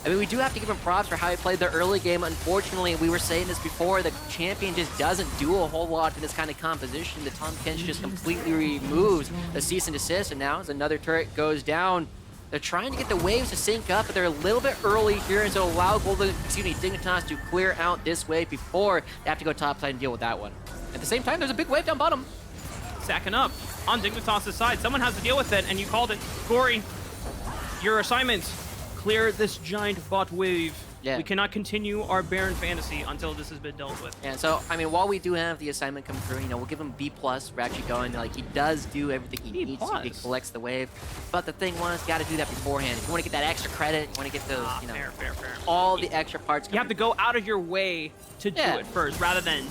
I mean, we do have to give him props for how he played the early game. Unfortunately, we were saying this before, the champion just doesn't do a whole lot in this kind of composition. The Tahm Kench just completely removes the cease and desist, and now as another turret goes down, they're trying to get the waves to sync up, but they're a little bit early here, and so allow Dignitas to clear out this wave before they have to go topside and deal with that one. At the same time, there's a big wave down bottom. Stacking up on Dignitas' side. Someone has to deal with it, and you called it. Gori, your assignment. Clear this giant bot wave. Yeah. We cannot continue our Baron fantasy until this has been dealt with. And so, I mean, while we do have the assignment come through, you know, we'll give him B+. We're actually going, like, he does do everything he needs to. He collects the wave. But the thing was, got to do that beforehand. If you want to get that extra credit, you want to get those, you know, fair. all the extra parts. You have to go out of your way to do it first, rather than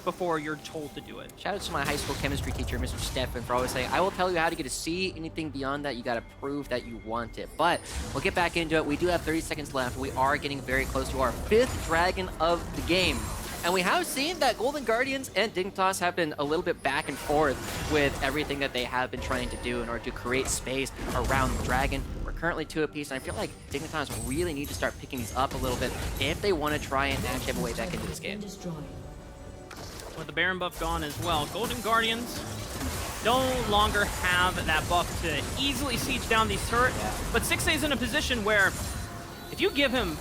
before you're told to do it. Shout out to my high school chemistry teacher, Mr. Stefan, for always saying, I will tell you how to get a C. Anything beyond that, you got to prove that you want it. But we'll get back into it. We do have 30 seconds left. We are getting very close to our 5th dragon of the game. And we have seen that Golden Guardians and Dignitas have been a little bit back and forth with everything that they have been trying to do in order to create space around the dragon. We're currently 2 apiece, and I feel like Dignitas really need to start picking these up a little bit if they want to try and actually have a way back into this game. With the Baron buff gone as well, Golden Guardians no longer have that buff to easily siege down these turrets, but Stixxay's in a position where if you give him,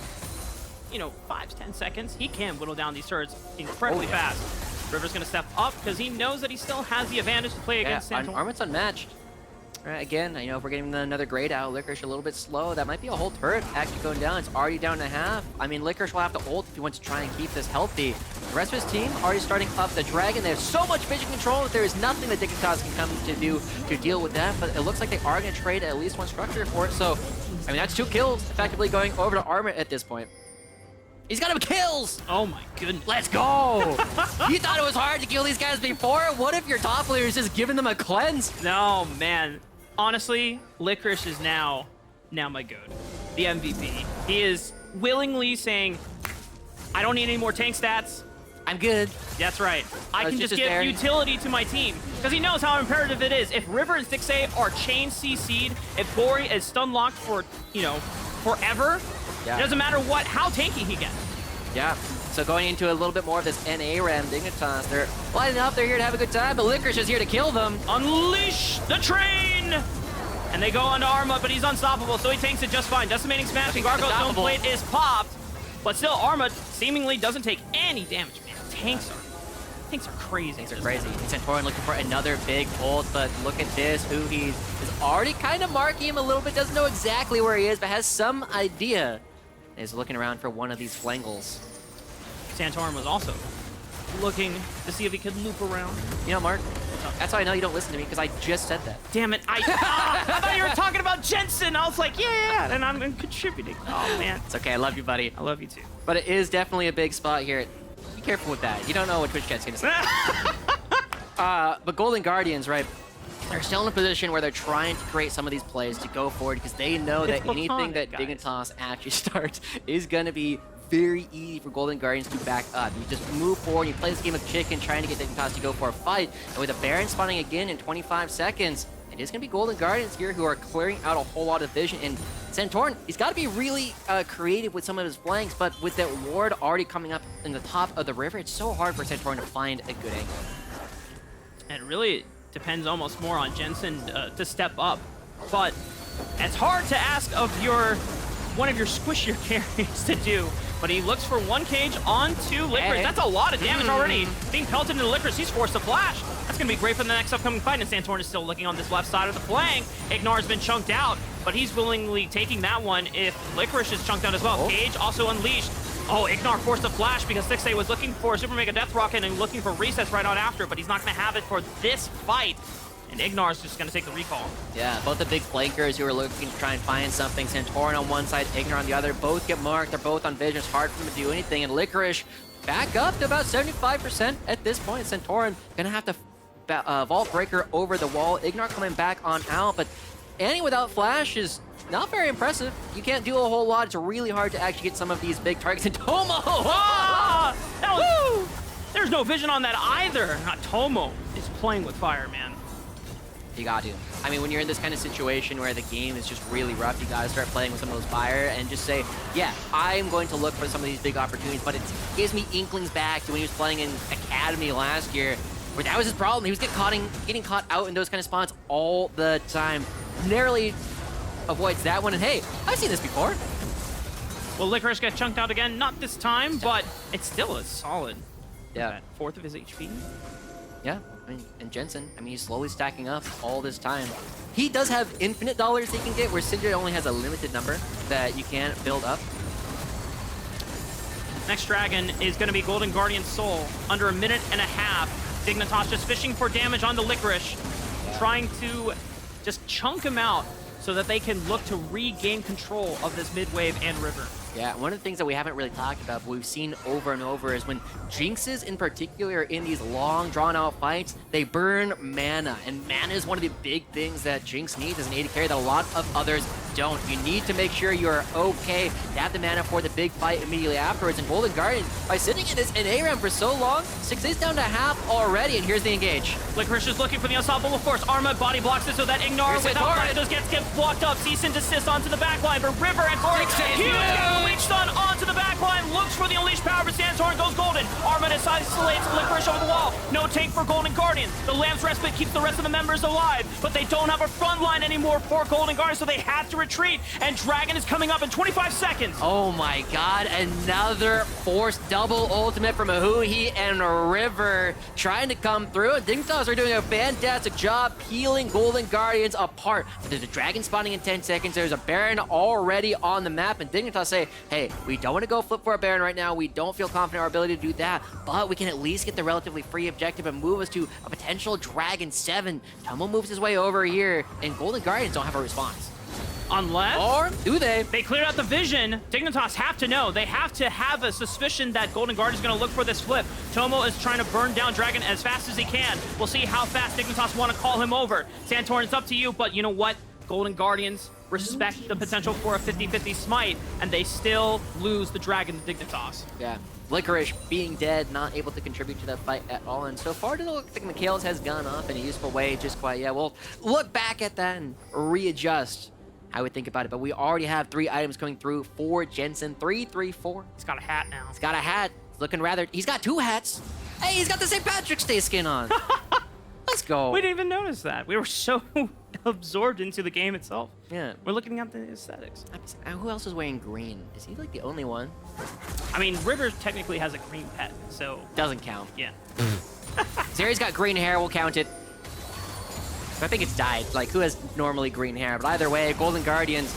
you know, 5-10 seconds, he can whittle down these turrets incredibly fast. River's gonna step up because he knows that he still has the advantage to play against Santorin. Armut's unmatched. Right, again, you know, if we're getting another grade out, Licorice a little bit slow. That might be a whole turret actually going down. It's already down to half. I mean, Licorice will have to ult if he wants to try and keep this healthy. The rest of his team already starting up the dragon. They have so much vision control that there is nothing that Dignitas can come to do to deal with that. But it looks like they are going to trade at least one structure for it. So, I mean, that's 2 kills effectively going over to Armut at this point. He's got him kills! Oh my goodness. Let's go! You thought it was hard to kill these guys before? What if your top laner is just giving them a cleanse? No, man. Honestly, Licorice is now my goat. The MVP. He is willingly saying, I don't need any more tank stats. I'm good. That's right. I can just give utility to my team. Because he knows how imperative it is. If River and Stixxay are chain CC'd, if Gori is stun locked for, you know, forever, it doesn't matter how tanky he gets. Yeah. So going into a little bit more of this NA RAM, Dignitas, they're lining up, they're here to have a good time, but Licorice is here to kill them. Unleash the train! And they go onto Armut, but he's unstoppable, so he tanks it just fine. Decimating Smash and Gargoyle's Stone Blade is popped, but still Armut seemingly doesn't take any damage, man. Tanks are crazy. Tanks are crazy. Santorin looking for another big ult, but look at this. Huhi is already kind of marking him a little bit, doesn't know exactly where he is, but has some idea. Is looking around for one of these flangles. Santorin was also looking to see if he could loop around. You know, Mark, that's how I know you don't listen to me, because I just said that. Damn it, I thought you were talking about Jensen. I was like, yeah, and I'm contributing. Oh, man. It's okay, I love you, buddy. I love you, too. But it is definitely a big spot here. Be careful with that. You don't know what Twitch chat's going to say. But Golden Guardians, right, they're still in a position where they're trying to create some of these plays to go forward, because they know that anything that Dignitas actually starts is going to be very easy for Golden Guardians to back up. You just move forward, you play this game of chicken, trying to get Dignitas to go for a fight, and with a Baron spawning again in 25 seconds, it is going to be Golden Guardians here who are clearing out a whole lot of vision, and Santorin, he's got to be really creative with some of his flanks, but with that ward already coming up in the top of the river, it's so hard for Santorin to find a good angle. It really depends almost more on Jensen to step up. But it's hard to ask of one of your squishier carries to do. But he looks for one cage onto Licorice. That's a lot of damage already. Being pelted into Licorice, he's forced to flash. That's going to be great for the next upcoming fight. And Santorin is still looking on this left side of the flank. IgNar has been chunked out, but he's willingly taking that one if Licorice is chunked out as well. Cage also unleashed. Oh, IgNar forced a flash because Stixxay was looking for a Super Mega Death Rocket and looking for resets right on after, but he's not going to have it for this fight. And IgNar is just going to take the recall. Yeah, both the big flankers who are looking to try and find something. Santorin on one side, IgNar on the other. Both get marked. They're both on vision. It's hard for them to do anything. And Licorice back up to about 75% at this point. Santorin going to have to Vault Breaker over the wall. IgNar coming back on out, but Annie without flash is not very impressive. You can't do a whole lot. It's really hard to actually get some of these big targets. And Tomo! Ah! There's no vision on that either. Tomo is playing with fire, man. You got to. I mean, when you're in this kind of situation where the game is just really rough, you got to start playing with some of those fire and just say, yeah, I'm going to look for some of these big opportunities, but it gives me inklings back to when he was playing in Academy last year, where that was his problem. He was getting caught out in those kind of spots all the time. Narrowly avoids that one, and hey, I've seen this before. Well, Licorice got chunked out again, not this time, but it's still a solid fourth of his HP. Yeah, I mean, and Jensen, I mean, he's slowly stacking up all this time. He does have infinite dollars he can get, where Syndra only has a limited number that you can build up. Next dragon is going to be Golden Guardian Soul, under a minute and a half. Dignitas just fishing for damage on the Licorice, trying to just chunk him out so that they can look to regain control of this mid-wave and river. Yeah, one of the things that we haven't really talked about, but we've seen over and over, is when Jinxes in particular in these long, drawn-out fights, they burn mana. And mana is one of the big things that Jinx needs as an AD carry that a lot of others don't. You need to make sure you're okay to have the mana for the big fight immediately afterwards. And Golden Guardian, by sitting in this ARAM for so long, Stixxay's down to half already, and here's the engage. Licorice is looking for the unstoppable force. Armut body blocks it so that IgNar without flashes gets blocked up. Cease and desist onto the backline, but River and Gori huge Leech Stun onto the backline, looks for the unleashed power, but Santorin goes golden. Armut isolates Licorice over the wall. No tank for Golden Guardian. The Lamb's Respite keeps the rest of the members alive, but they don't have a front line anymore for Golden Guardian, so they have to retreat, and Dragon is coming up in 25 seconds. Oh my god, another forced double ultimate from huhi and River trying to come through. Dignitas are doing a fantastic job peeling Golden Guardians apart. But there's a Dragon spawning in 10 seconds. There's a Baron already on the map, and Dignitas say, hey, we don't want to go flip for a Baron right now. We don't feel confident in our ability to do that, but we can at least get the relatively free objective and move us to a potential Dragon 7. Tomo moves his way over here, and Golden Guardians don't have a response. Unless... Or do they? They cleared out the vision. Dignitas have to know. They have to have a suspicion that Golden Guard is going to look for this flip. Tomo is trying to burn down Dragon as fast as he can. We'll see how fast Dignitas want to call him over. Santorin, it's up to you, but you know what? Golden Guardians respect the potential for a 50-50 smite, and they still lose the Dragon to Dignitas. Yeah. Licorice being dead, not able to contribute to that fight at all, and so far it doesn't look like Mikhail's has gone off in a useful way just quite yet. We'll look back at that and readjust how we think about it, but we already have 3 items coming through for Jensen. 3, 3, 4. He's got a hat now. He's got a hat. He's looking rather... He's got 2 hats. Hey, he's got the St. Patrick's Day skin on. Let's go. We didn't even notice that. We were so absorbed into the game itself. Yeah. We're looking at the aesthetics. Who else is wearing green? Is he like the only one? I mean, River technically has a green pet, so... Doesn't count. Yeah. Zeri's got green hair. We'll count it. I think it's dyed. Like, who has normally green hair? But either way, Golden Guardians,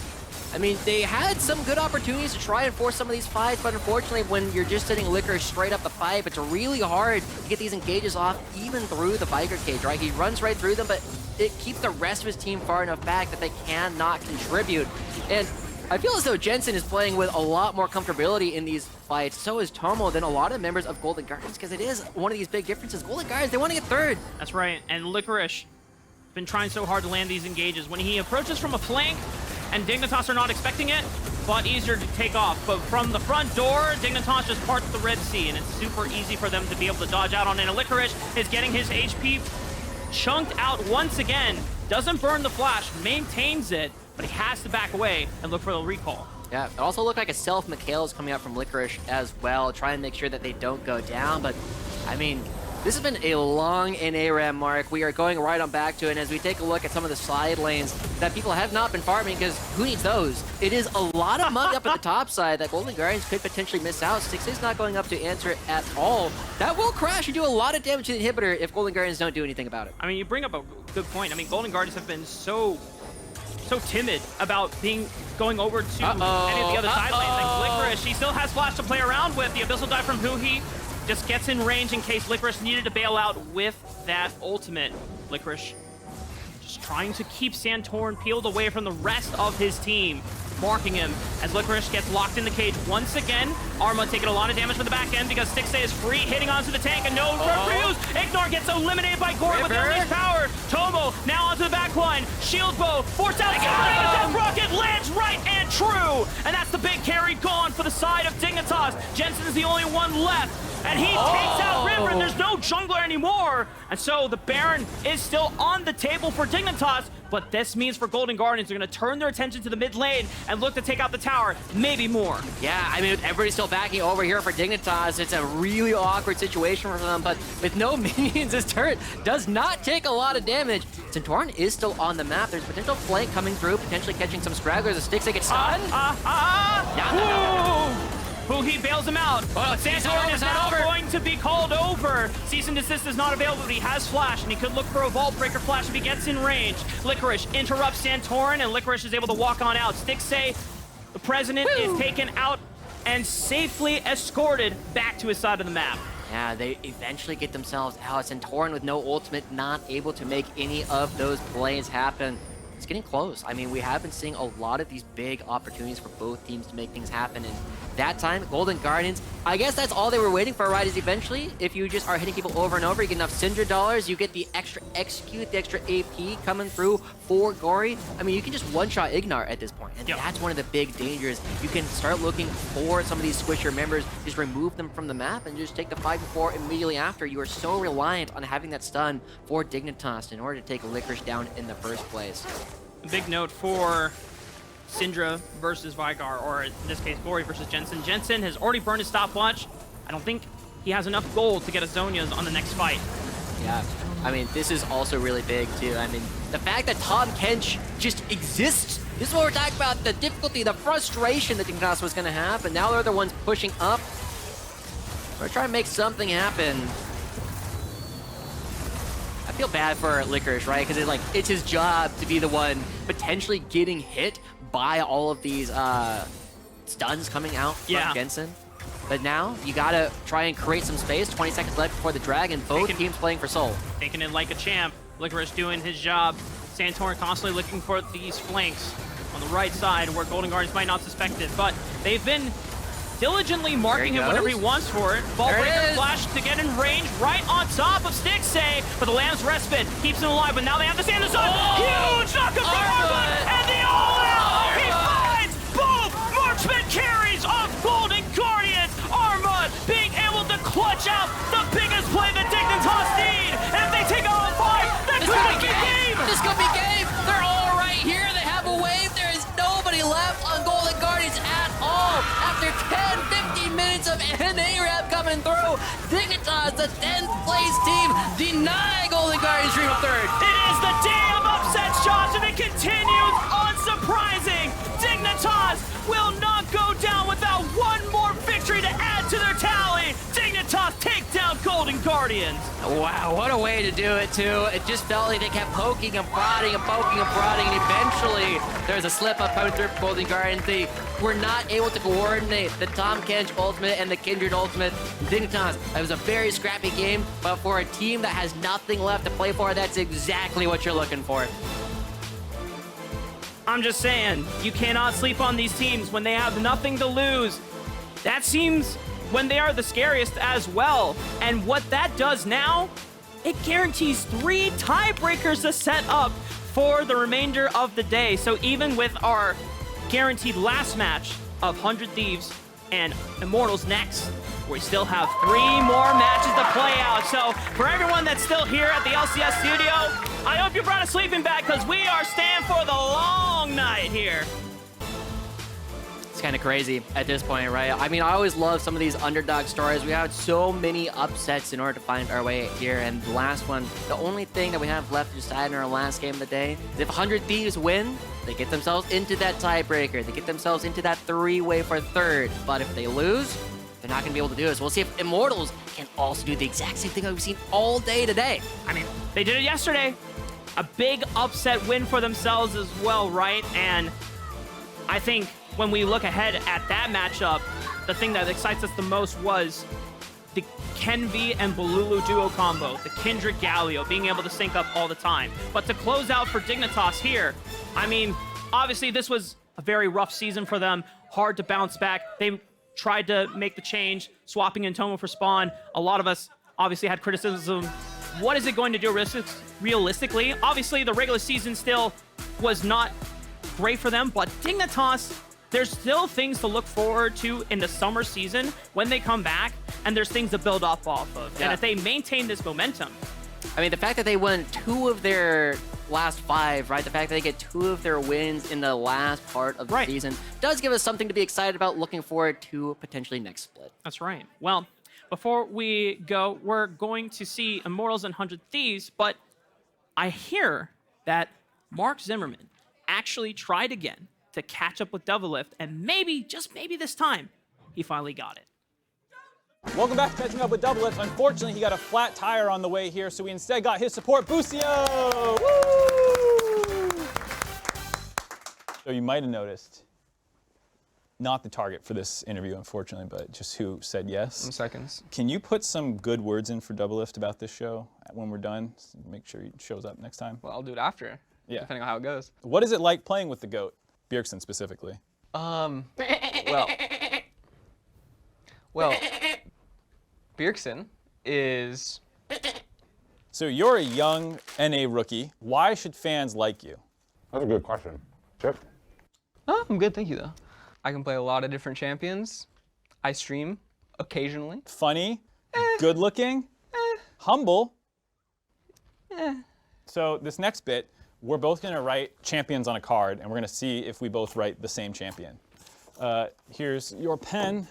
I mean, they had some good opportunities to try and force some of these fights, but unfortunately, when you're just sitting Licorice straight up the pipe, it's really hard to get these engages off, even through the Veigar cage, right? He runs right through them, but it keeps the rest of his team far enough back that they cannot contribute. And I feel as though Jensen is playing with a lot more comfortability in these fights. So is Tomo than a lot of members of Golden Guardians, because it is one of these big differences. Golden Guardians, they want to get third. That's right, and Licorice been trying so hard to land these engages. When he approaches from a flank, and Dignitas are not expecting it, but easier to take off. But from the front door, Dignitas just parts the Red Sea, and it's super easy for them to be able to dodge out on it. And Licorice is getting his HP chunked out once again. Doesn't burn the flash, maintains it, but he has to back away and look for the recall. Yeah, it also looked like a self-Mikhail is coming out from Licorice as well, trying to make sure that they don't go down. But, I mean, This has been a long NA mark. We are going right on back to it, and as we take a look at some of the side lanes that people have not been farming, because who needs those? It is a lot of money up at the top side that Golden Guardians could potentially miss out. Stixxay's not going up to answer it at all. That will crash and do a lot of damage to the inhibitor if Golden Guardians don't do anything about it. I mean, you bring up a good point. I mean, Golden Guardians have been so timid about going over to any of the other side lanes. Like Licorice, she still has Flash to play around with. The Abyssal Dive from Huhi just gets in range in case Licorice needed to bail out with that ultimate. Licorice just trying to keep Santorin peeled away from the rest of his team, marking him as Licorice gets locked in the cage once again. Armut taking a lot of damage from the back end because Stixxay is free, hitting onto the tank, and no reuse. IgNar gets eliminated by Gori with unleashed power. Tomo now onto the back line. Shield bow, forced out. Death Rocket lands right and true. And that's the big carry gone for the side of Dignitas. Jensen is the only one left. And he takes out River, and there's no jungler anymore. And so the Baron is still on the table for Dignitas, but this means for Golden Guardians, they're gonna turn their attention to the mid lane and look to take out the tower, maybe more. Yeah, I mean, everybody's still backing over here for Dignitas. It's a really awkward situation for them, but with no minions, this turret does not take a lot of damage. Santorin is still on the map. There's potential flank coming through, potentially catching some stragglers. The Stixxay gets stunned. Huhi bails him out, but Santorin is now going to be called over. Cease and desist is not available, but he has Flash, and he could look for a Vault Breaker Flash if he gets in range. Licorice interrupts Santorin, and Licorice is able to walk on out. Stixxay, the president, is taken out and safely escorted back to his side of the map. Yeah, they eventually get themselves out. Santorin with no ultimate, not able to make any of those plays happen. It's getting close. I mean, we have been seeing a lot of these big opportunities for both teams to make things happen, and that time, Golden Guardians, I guess that's all they were waiting for, right? Is eventually, if you just are hitting people over and over, you get enough Syndra dollars, you get the extra execute, the extra AP coming through for Gori. I mean, you can just one-shot IgNar at this point, and that's one of the big dangers. You can start looking for some of these squisher members, just remove them from the map, and just take the 5-4 immediately after. You are so reliant on having that stun for Dignitas in order to take Licorice down in the first place. A big note for Syndra versus Veigar, or in this case, Gori versus Jensen. Jensen has already burned his stopwatch. I don't think he has enough gold to get us Zonias on the next fight. Yeah, I mean, this is also really big, too. I mean, the fact that Tahm Kench just exists, this is what we're talking about, the difficulty, the frustration that Dignitas was going to have, but now they're the ones pushing up. We're trying to make something happen. I feel bad for Licorice, right? Because it's his job to be the one potentially getting hit by all of these stuns coming out from Jensen. But now, you gotta try and create some space. 20 seconds left before the dragon. Both teams playing for soul. Taking it like a champ. Licorice doing his job. Santorin constantly looking for these flanks on the right side where Golden Guardians might not suspect it. But they've been diligently marking him whenever he wants for it. Ball breaker flash to get in range right on top of Stixxay, but the Lamb's Respite keeps him alive, but now they have to stand the sun. Huge knockup from Armut, and the all-out! He finds both marksman carries of Golden Guardians. Armut being able to clutch out the biggest play that Dignitas need, and if they take all 5, that could be game! This could be game! They're all right here, they have a wave, there is nobody left on Golden Guardians at all! After 10-15 minutes of NA rep coming through, Dignitas, the 10th place team, deny Golden Guardians dream of third. It is the day of upsets, Josh, and it continues unsurprising. Dignitas will not go down without one more victory to add to their tally. Dignitas take down Golden Guardians. Wow, what a way to do it, too. It just felt like they kept poking and prodding and poking and prodding, and eventually there's a slip-up coming through for Golden Guardians. They were not able to coordinate the Tahm Kench ultimate and the Kindred ultimate. Dignitas, it was a very scrappy game, but for a team that has nothing left to play for, that's exactly what you're looking for. I'm just saying, you cannot sleep on these teams when they have nothing to lose. That seems when they are the scariest as well. And what that does now, it guarantees 3 tiebreakers to set up for the remainder of the day. So even with our guaranteed last match of 100 Thieves and Immortals next, we still have 3 more matches to play out. So for everyone that's still here at the LCS studio, I hope you brought a sleeping bag because we are staying for the long night here. kind of crazy at this point, right? I mean, I always love some of these underdog stories. We had so many upsets in order to find our way here, and the last one, the only thing that we have left to decide in our last game of the day is if 100 Thieves win, they get themselves into that tiebreaker. They get themselves into that three-way for third. But if they lose, they're not going to be able to do it. So we'll see if Immortals can also do the exact same thing that we've seen all day today. I mean, they did it yesterday. A big upset win for themselves as well, right? And I think when we look ahead at that matchup, the thing that excites us the most was the Kenvi and Balulu duo combo, the Kindred Galio, being able to sync up all the time. But to close out for Dignitas here, I mean, obviously this was a very rough season for them, hard to bounce back. They tried to make the change, swapping in Tomo for Spawn. A lot of us obviously had criticism. What is it going to do realistically? Obviously, the regular season still was not great for them, but Dignitas, there's still things to look forward to in the summer season when they come back, and there's things to build up off of. Yeah. And if they maintain this momentum. I mean, the fact that they won 2 of their last 5, right? The fact that they get 2 of their wins in the last part of the season does give us something to be excited about, looking forward to potentially next split. That's right. Well, before we go, we're going to see Immortals and 100 Thieves, but I hear that Mark Zimmerman actually tried again to catch up with Doublelift, and maybe, just maybe this time, he finally got it. Welcome back to Catching Up with Doublelift. Unfortunately, he got a flat tire on the way here, so we instead got his support, Busio! Woo! So you might have noticed, not the target for this interview, unfortunately, but just who said yes. Some seconds. Can you put some good words in for Doublelift about this show when we're done? Make sure he shows up next time. Well, I'll do it after, depending on how it goes. What is it like playing with the GOAT, Bjergsen specifically? Well, Bjergsen is... So you're a young NA rookie. Why should fans like you? That's a good question. Chip? Oh, I'm good, thank you, though. I can play a lot of different champions. I stream occasionally. Funny, good looking, humble. So this next bit, we're both gonna write champions on a card, and we're gonna see if we both write the same champion. Here's your pen.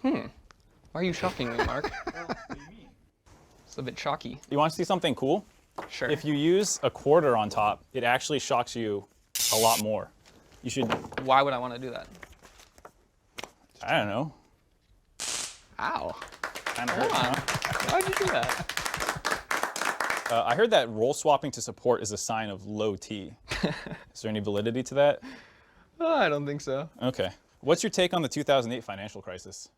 Why are you shocking me, Mark? It's a bit shocky. You want to see something cool? Sure. If you use a quarter on top, it actually shocks you a lot more. You should... Why would I want to do that? I don't know. Ow. Kind of hurt, huh? Why'd you do that? I heard that role swapping to support is a sign of low T. Is there any validity to that? I don't think so. Okay. What's your take on the 2008 financial crisis?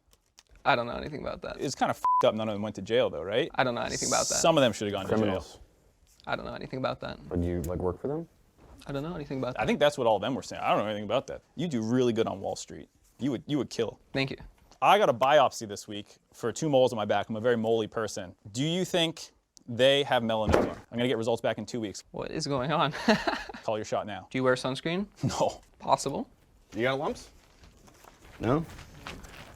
I don't know anything about that. It's kind of f***ed up. None of them went to jail, though, right? I don't know anything about that. Some of them should have gone Criminals. to jail. I don't know anything about that. But you like work for them? I don't know anything about that. I think that's what all of them were saying. I don't know anything about that. You do really good on Wall Street. You would kill. Thank you. I got a biopsy this week for 2 moles on my back. I'm a very moly person. Do you think they have melanoma? I'm gonna get results back in 2 weeks. What is going on? Call your shot now. Do you wear sunscreen? No. Possible. You got lumps? No?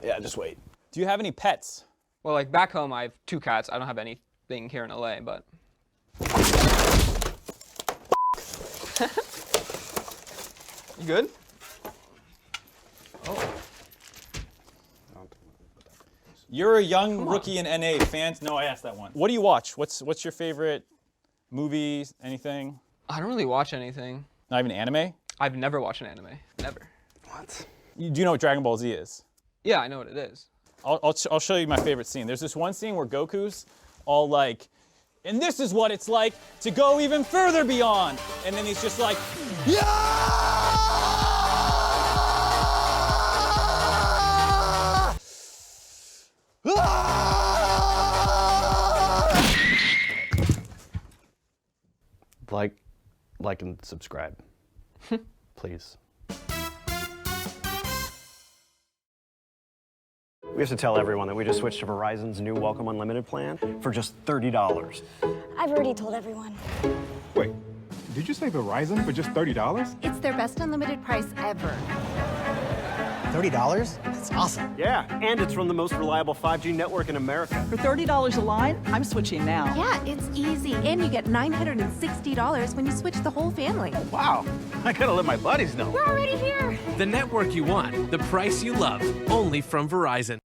Yeah, just wait. Do you have any pets? Well, like back home, I have 2 cats. I don't have anything here in LA, but. You good? Oh. You're a young rookie in NA. Fans know I asked that one. What do you watch? What's your favorite movies? Anything? I don't really watch anything. Not even anime? I've never watched an anime. Never. What? Do you know what Dragon Ball Z is? Yeah, I know what it is. I'll show you my favorite scene. There's this one scene where Goku's all like, and this is what it's like to go even further beyond. And then he's just like, yeah! Like and subscribe, please. We have to tell everyone that we just switched to Verizon's new Welcome Unlimited plan for just $30. I've already told everyone. Wait, did you say Verizon for just $30? It's their best unlimited price ever. $30? That's awesome. Yeah, and it's from the most reliable 5G network in America. For $30 a line, I'm switching now. Yeah, it's easy. And you get $960 when you switch the whole family. Wow, I gotta let my buddies know. We're already here. The network you want, the price you love, only from Verizon.